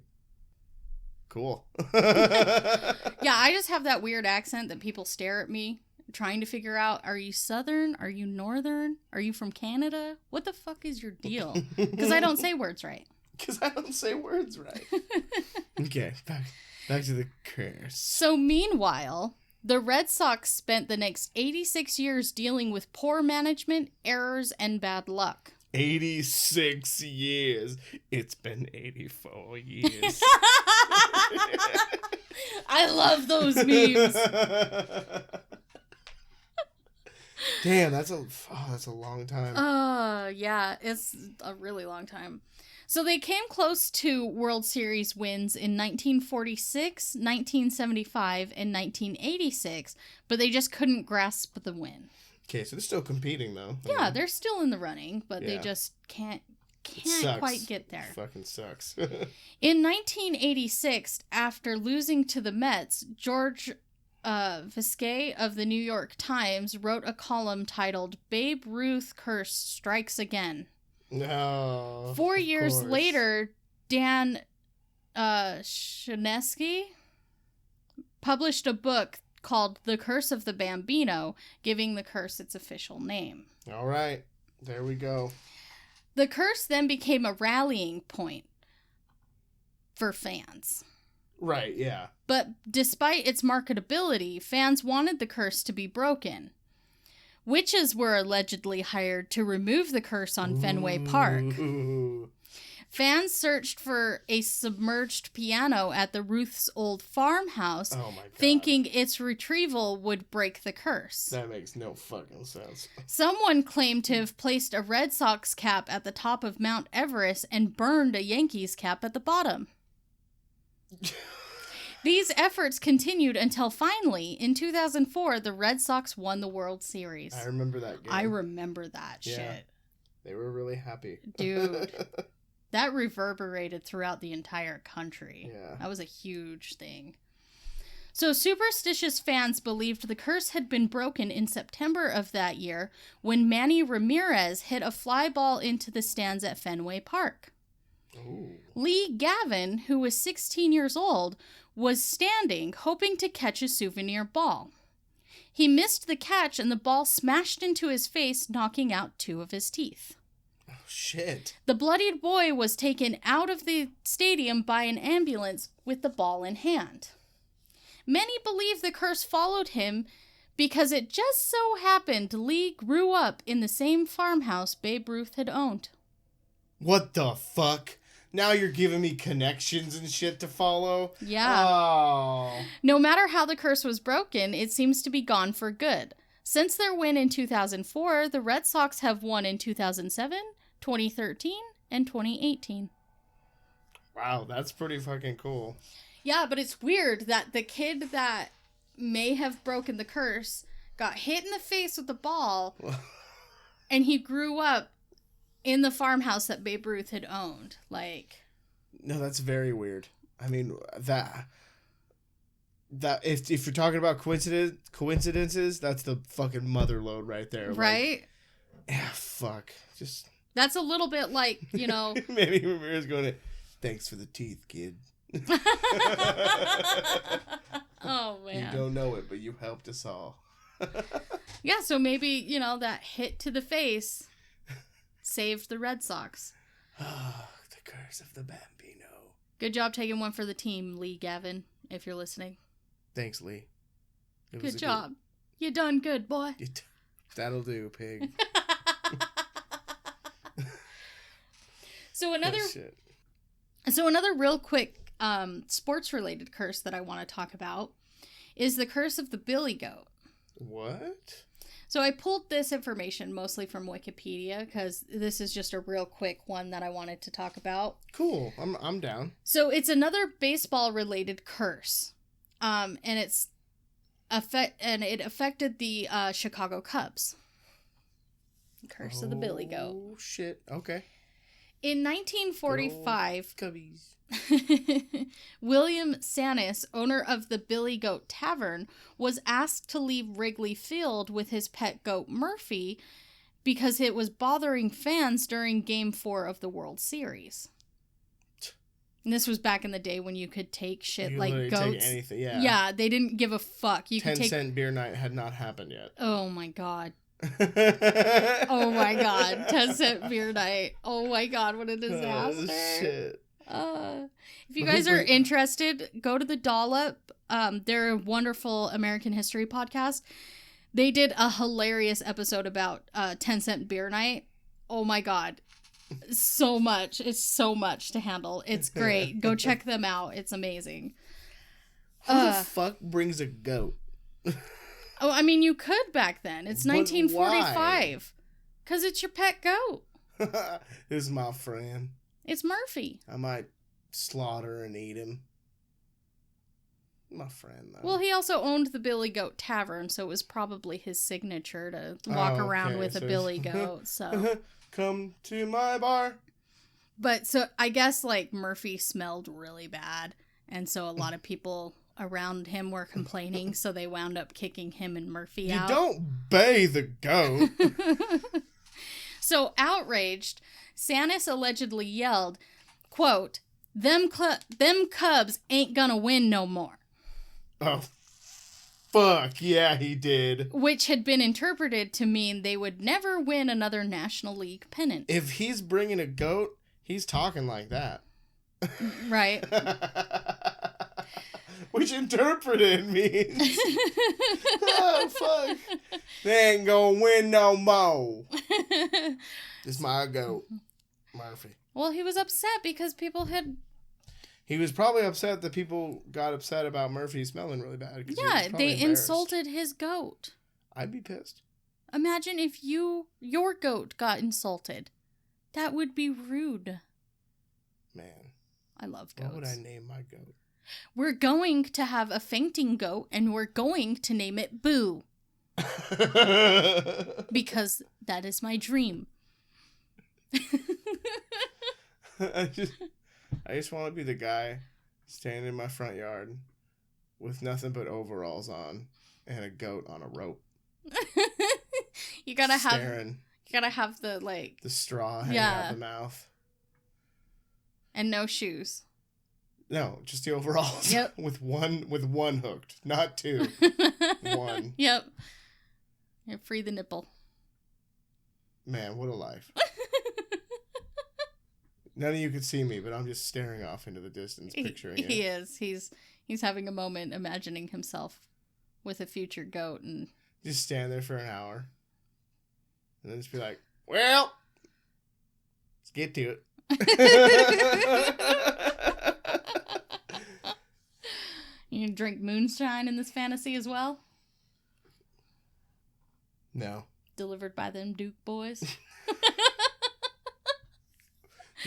cool. Yeah, I just have that weird accent that people stare at me trying to figure out, are you Southern? Are you Northern? Are you from Canada? What the fuck is your deal? Because I don't say words right. Okay, back to the curse. So meanwhile, the Red Sox spent the next 86 years dealing with poor management, errors, and bad luck. 86 years. It's been 84 years. I love those memes. Damn, that's a long time. Yeah, it's a really long time. So they came close to World Series wins in 1946, 1975, and 1986, but they just couldn't grasp the win. Okay, so they're still competing, though. Yeah, they're still in the running, but they just can't quite get there. It fucking sucks. In 1986, after losing to the Mets, George Visquet of the New York Times wrote a column titled "Babe Ruth Curse Strikes Again." No. 4 years later, Dan Shanesky published a book called The Curse of the Bambino, giving the curse its official name. All right. There we go. The curse then became a rallying point for fans. Right, yeah. But despite its marketability, fans wanted the curse to be broken. Witches were allegedly hired to remove the curse on Fenway Park. Ooh. Fans searched for a submerged piano at the Ruth's old farmhouse, Oh my God. thinking its retrieval would break the curse. That makes no fucking sense. Someone claimed to have placed a Red Sox cap at the top of Mount Everest and burned a Yankees cap at the bottom. These efforts continued until finally, in 2004, the Red Sox won the World Series. I remember that game. I remember that shit. They were really happy. Dude. That reverberated throughout the entire country. Yeah. That was a huge thing. So superstitious fans believed the curse had been broken in September of that year when Manny Ramirez hit a fly ball into the stands at Fenway Park. Ooh. Lee Gavin, who was 16 years old, was standing, hoping to catch a souvenir ball. He missed the catch and the ball smashed into his face, knocking out 2 of his teeth. Oh, shit. The bloodied boy was taken out of the stadium by an ambulance with the ball in hand. Many believe the curse followed him because it just so happened Lee grew up in the same farmhouse Babe Ruth had owned. What the fuck? Now you're giving me connections and shit to follow? Yeah. Oh. No matter how the curse was broken, it seems to be gone for good. Since their win in 2004, the Red Sox have won in 2007, 2013, and 2018. Wow, that's pretty fucking cool. Yeah, but it's weird that the kid that may have broken the curse got hit in the face with the ball, and he grew up in the farmhouse that Babe Ruth had owned. Like, no, that's very weird. I mean, that if you're talking about coincidences, that's the fucking mother load right there. Right? Like, yeah, fuck. Just that's a little bit like, you know. Maybe Ramirez going, thanks for the teeth, kid. Oh, man. You don't know it, but you helped us all. Yeah, so maybe, you know, that hit to the face saved the Red Sox. Oh, the curse of the Bambino. Good job taking one for the team, Lee Gavin, if you're listening. Thanks, Lee. Good job. You done good, boy. That'll do, pig. So another real quick sports-related curse that I want to talk about is the curse of the billy goat. What? So I pulled this information mostly from Wikipedia because this is just a real quick one that I wanted to talk about. Cool. I'm down. So it's another baseball-related curse, and it affected the Chicago Cubs. Curse of the billy goat. Oh shit. Okay. In 1945, Cubbies. William Sanis, owner of the Billy Goat Tavern, was asked to leave Wrigley Field with his pet goat Murphy because it was bothering fans during Game 4 of the World Series. And this was back in the day when you could take shit You like literally goats. take anything, yeah. Yeah, they didn't give a fuck. You 10 could take... cent beer night had not happened yet. Oh my god. Oh my god. 10 cent beer night. Oh my god, what a disaster. Oh, shit. If you guys are interested, go to the Dollop. They're a wonderful American history podcast. They did a hilarious episode about 10 cent beer night. Oh my god. So much. It's so much to handle. It's great. Go check them out. It's amazing. Who the fuck brings a goat? Oh, I mean, you could back then. It's 1945. Because it's your pet goat. This is my friend. It's Murphy. I might slaughter and eat him. My friend, though. Well, he also owned the Billy Goat Tavern, so it was probably his signature to walk around with a Billy Goat. So come to my bar. But so I guess like Murphy smelled really bad, and so a lot of people around him were complaining, so they wound up kicking him and Murphy out. You don't bathe the goat. So outraged, Sanus allegedly yelled, quote, them Cubs ain't gonna win no more. Oh, fuck. Yeah, he did. Which had been interpreted to mean they would never win another National League pennant. If he's bringing a goat, he's talking like that. Right. Which interpreted means, oh, fuck. They ain't gonna win no more. It's my goat, Murphy. Well, he was upset because people had... He was probably upset that people got upset about Murphy smelling really bad. Yeah, they insulted his goat. I'd be pissed. Imagine if your goat got insulted. That would be rude. Man. I love goats. What would I name my goat? We're going to have a fainting goat, and we're going to name it Boo. Because that is my dream. I just want to be the guy standing in my front yard with nothing but overalls on and a goat on a rope. You gotta staring. You gotta have the like the straw hanging out the mouth. And no shoes. No, just the overalls. Yep. with one hooked, not two. One. Yep. And free the nipple. Man, what a life. None of you could see me, but I'm just staring off into the distance, picturing it. He is. He's having a moment imagining himself with a future goat and just stand there for an hour. And then just be like, well, let's get to it. You drink moonshine in this fantasy as well? No. Delivered by them Duke boys?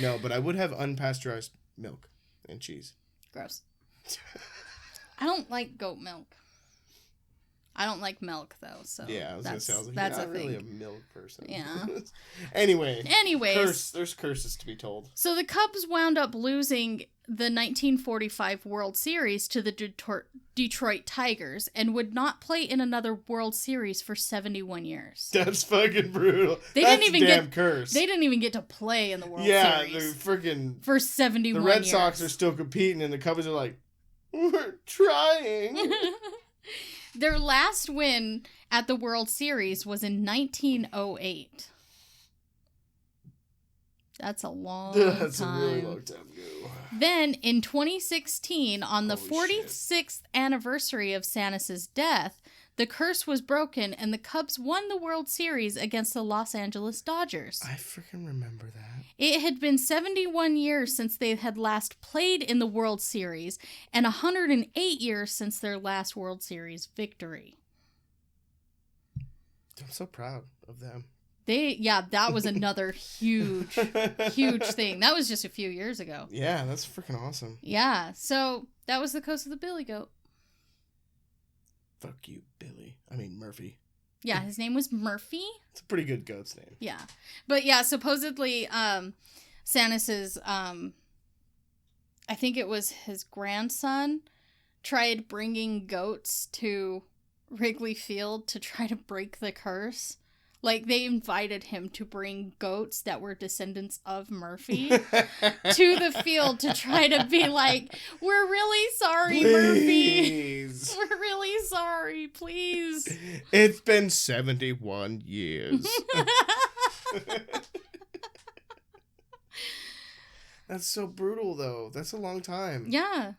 No, but I would have unpasteurized milk and cheese. Gross. I don't like goat milk. I don't like milk, though, so yeah, I was gonna say, that's you're a not really a thing. milk person. Yeah. Anyways, there's curses to be told. So the Cubs wound up losing the 1945 World Series to the Detroit Tigers and would not play in another World Series for 71 years. That's fucking brutal. That's a damn curse. They didn't even get to play in the World Series. Yeah, they're freaking... For 71 years. The Red years. Sox are still competing, and the Cubs are like, we're trying. Their last win at the World Series was in 1908. That's a long time. That's a really long time ago. Then, in 2016, on the 46th anniversary of Sanus' death, the curse was broken and the Cubs won the World Series against the Los Angeles Dodgers. I freaking remember that. It had been 71 years since they had last played in the World Series and 108 years since their last World Series victory. I'm so proud of them. That was another huge thing. That was just a few years ago. Yeah, that's freaking awesome. Yeah, so that was the Coast of the Billy Goat. Fuck you, Billy. Murphy. Yeah, his name was Murphy. It's a pretty good goat's name. Yeah. But yeah, supposedly, Sanus's, I think it was his grandson, tried bringing goats to Wrigley Field to try to break the curse. Like, they invited him to bring goats that were descendants of Murphy to the field to try to be like, we're really sorry, Please. Murphy. We're really sorry, please. It's been 71 years. That's so brutal, though. That's a long time. Yeah.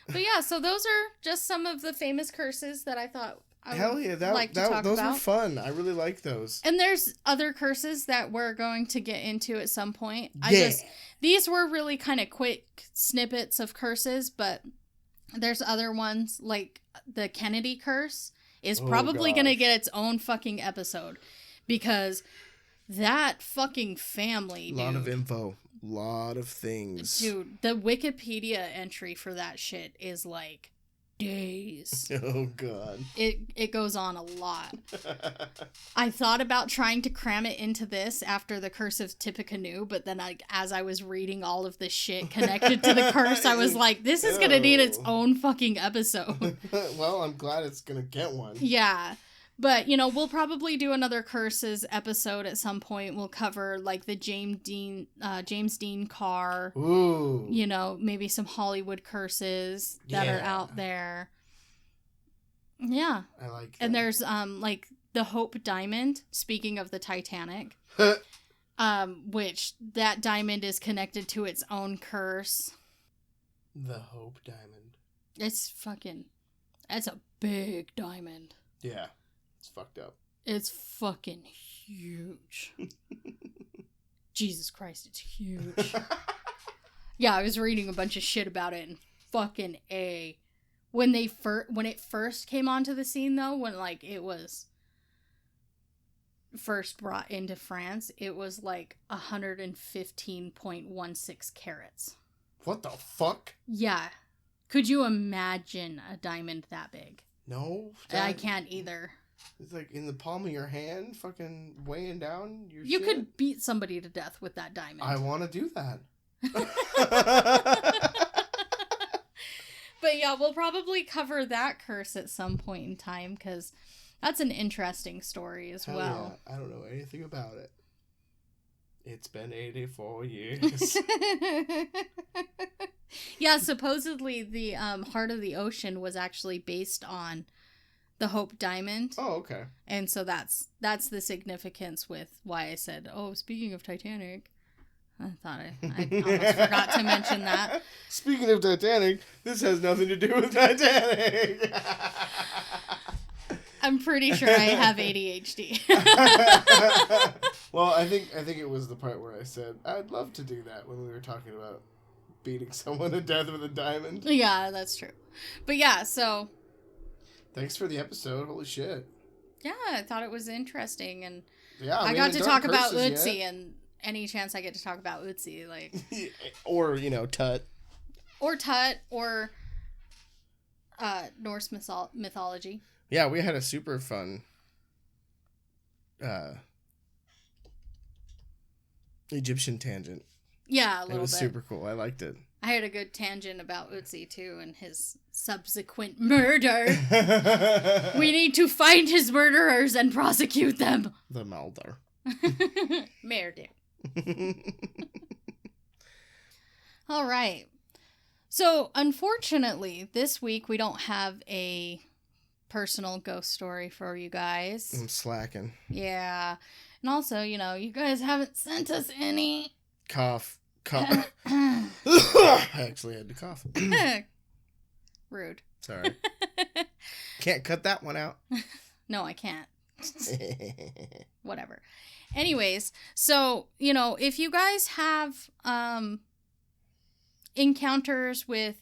But yeah, so those are just some of the famous curses that I thought Hell yeah, those were fun. I really like those. And there's other curses that we're going to get into at some point. These were really kind of quick snippets of curses, but there's other ones, like the Kennedy curse is probably going to get its own fucking episode, because that fucking family, dude. A lot of info. Lot of things. Dude, the Wikipedia entry for that shit is like days. Oh god. It goes on a lot. I thought about trying to cram it into this after the Curse of Tippecanoe, but then as I was reading all of this shit connected to the curse, I was like, this is gonna need its own fucking episode. Well, I'm glad it's gonna get one. Yeah. But, you know, we'll probably do another curses episode at some point. We'll cover, like, the James Dean car. Ooh. You know, maybe some Hollywood curses that are out there. Yeah. I like that. And there's, like, the Hope Diamond, speaking of the Titanic. Which, that diamond is connected to its own curse. The Hope Diamond. That's a big diamond. Yeah. It's fucked up. It's fucking huge. Jesus Christ, it's huge. Yeah, I was reading a bunch of shit about it, and fucking A. When it first came onto the scene, though, when, like, it was first brought into France, it was, like, 115.16 carats. What the fuck? Yeah. Could you imagine a diamond that big? No. I can't either. It's like in the palm of your hand, fucking weighing down your You shit. could beat somebody to death with that diamond. I want to do that. But yeah, we'll probably cover that curse at some point in time, because that's an interesting story as well. Yeah. I don't know anything about it. It's been 84 years. Yeah, supposedly the Heart of the Ocean was actually based on the Hope Diamond. Oh, okay. And so that's the significance with why I said, oh, speaking of Titanic. I thought I almost forgot to mention that. Speaking of Titanic, this has nothing to do with Titanic. I'm pretty sure I have ADHD. Well, I think it was the part where I said, I'd love to do that when we were talking about beating someone to death with a diamond. Yeah, that's true. But yeah, so... Thanks for the episode. Holy shit. Yeah, I thought it was interesting, and yeah, I got to talk about Ötzi, and any chance I get to talk about Ötzi, like... Or, Tut. Or Tut, or Norse mythology. Yeah, we had a super fun Egyptian tangent. Yeah, a little bit. It was super cool. I liked it. I had a good tangent about Ötzi, too, and his subsequent murder. We need to find his murderers and prosecute them. The Mulder. Murder. All right. So, unfortunately, this week we don't have a personal ghost story for you guys. I'm slacking. Yeah. And also, you guys haven't sent us any. Cough. I actually had to cough. Rude. Sorry. Can't cut that one out. No, I can't. Whatever. Anyways, so, if you guys have encounters with,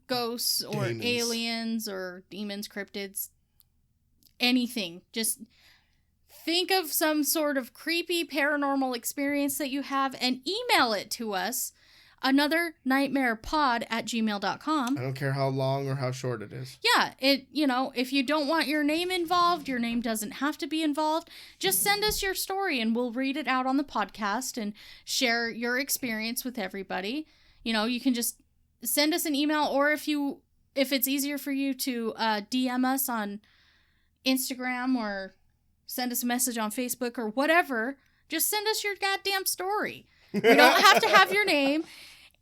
ghosts or demons. Aliens or demons, cryptids, anything, just think of some sort of creepy paranormal experience that you have and email it to us, anothernightmarepod@gmail.com. I don't care how long or how short it is. Yeah, if you don't want your name involved, your name doesn't have to be involved. Just send us your story and we'll read it out on the podcast and share your experience with everybody. You can just send us an email, or if it's easier for you to DM us on Instagram or send us a message on Facebook or whatever. Just send us your goddamn story. We don't have to have your name.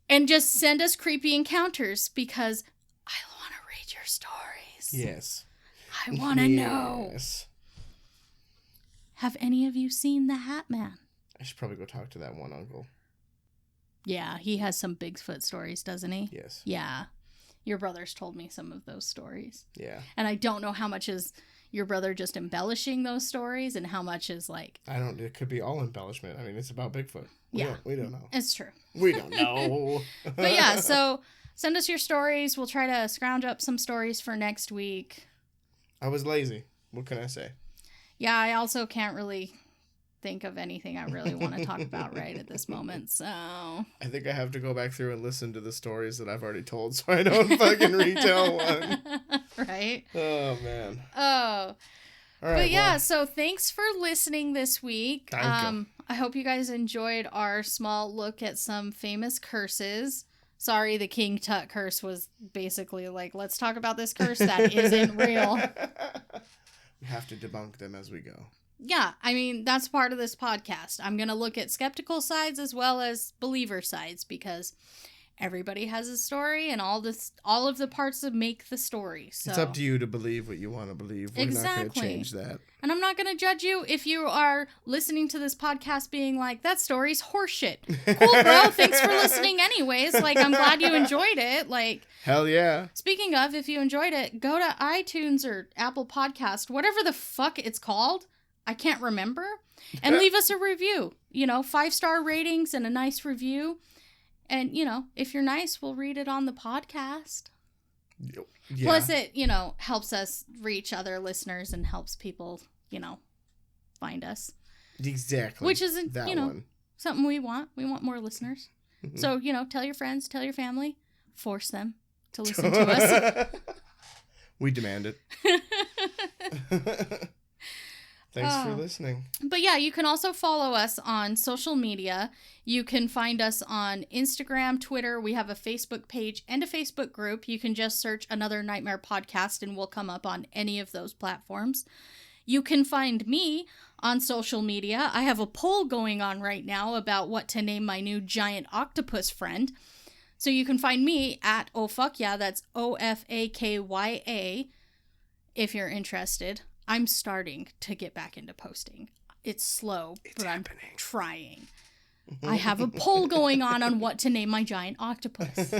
And just send us creepy encounters because I want to read your stories. Yes. I want to know. Yes. Have any of you seen the Hat Man? I should probably go talk to that one uncle. Yeah, he has some Bigfoot stories, doesn't he? Yes. Yeah. Your brother's told me some of those stories. Yeah. And I don't know how much is your brother just embellishing those stories and how much is like... It could be all embellishment. I mean, it's about Bigfoot. We don't know. It's true. We don't know. But yeah, so send us your stories. We'll try to scrounge up some stories for next week. I was lazy. What can I say? Yeah, I also can't really think of anything I really want to talk about right at this moment, so... I think I have to go back through and listen to the stories that I've already told so I don't fucking retell one. Right? Oh, man. Oh. All right, but yeah, so thanks for listening this week. Thank you. I hope you guys enjoyed our small look at some famous curses. Sorry, the King Tut curse was basically like, let's talk about this curse that isn't real. We have to debunk them as we go. Yeah, I mean, that's part of this podcast. I'm going to look at skeptical sides as well as believer sides because everybody has a story and all of the parts that make the story. So. It's up to you to believe what you want to believe. We're not going to change that. And I'm not going to judge you if you are listening to this podcast being like, that story's horseshit. Cool, bro. Thanks for listening anyways. Like, I'm glad you enjoyed it. Like, hell yeah. Speaking of, if you enjoyed it, go to iTunes or Apple Podcast, whatever the fuck it's called. I can't remember. And leave us a review. 5-star ratings and a nice review. And, if you're nice, we'll read it on the podcast. Yeah. Plus, it, helps us reach other listeners and helps people, find us. Exactly. Which isn't, one. something we want. We want more listeners. Mm-hmm. So, tell your friends, tell your family, force them to listen to us. We demand it. Thanks for listening. But yeah, you can also follow us on social media. You can find us on Instagram, Twitter. We have a Facebook page and a Facebook group. You can just search Another Nightmare Podcast and we'll come up on any of those platforms. You can find me on social media. I have a poll going on right now about what to name my new giant octopus friend. So you can find me at OFUCKYA, that's OFAKYA, if you're interested. I'm starting to get back into posting. It's slow, but happening. I'm trying. I have a poll going on what to name my giant octopus.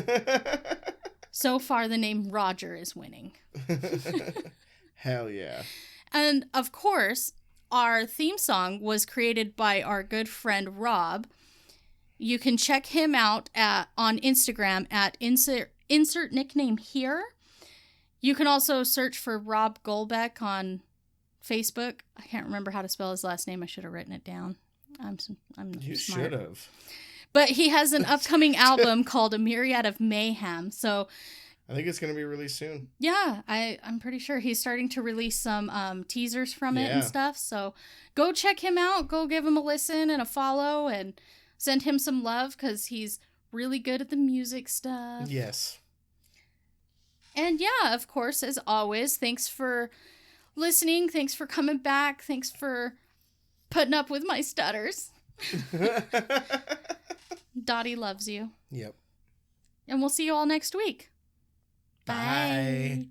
So far, the name Roger is winning. Hell yeah. And, of course, our theme song was created by our good friend Rob. You can check him out on Instagram at insert nickname here. You can also search for Rob Golbeck on Facebook. I can't remember how to spell his last name. I should have written it down. You smart. Should have. But he has an upcoming album called A Myriad of Mayhem. So I think it's going to be released soon. Yeah, I'm pretty sure he's starting to release some teasers from it and stuff. So go check him out. Go give him a listen and a follow and send him some love because he's really good at the music stuff. Yes. And yeah, of course, as always, thanks for listening. Thanks for coming back. Thanks for putting up with my stutters. Dottie loves you. Yep. And we'll see you all next week. Bye.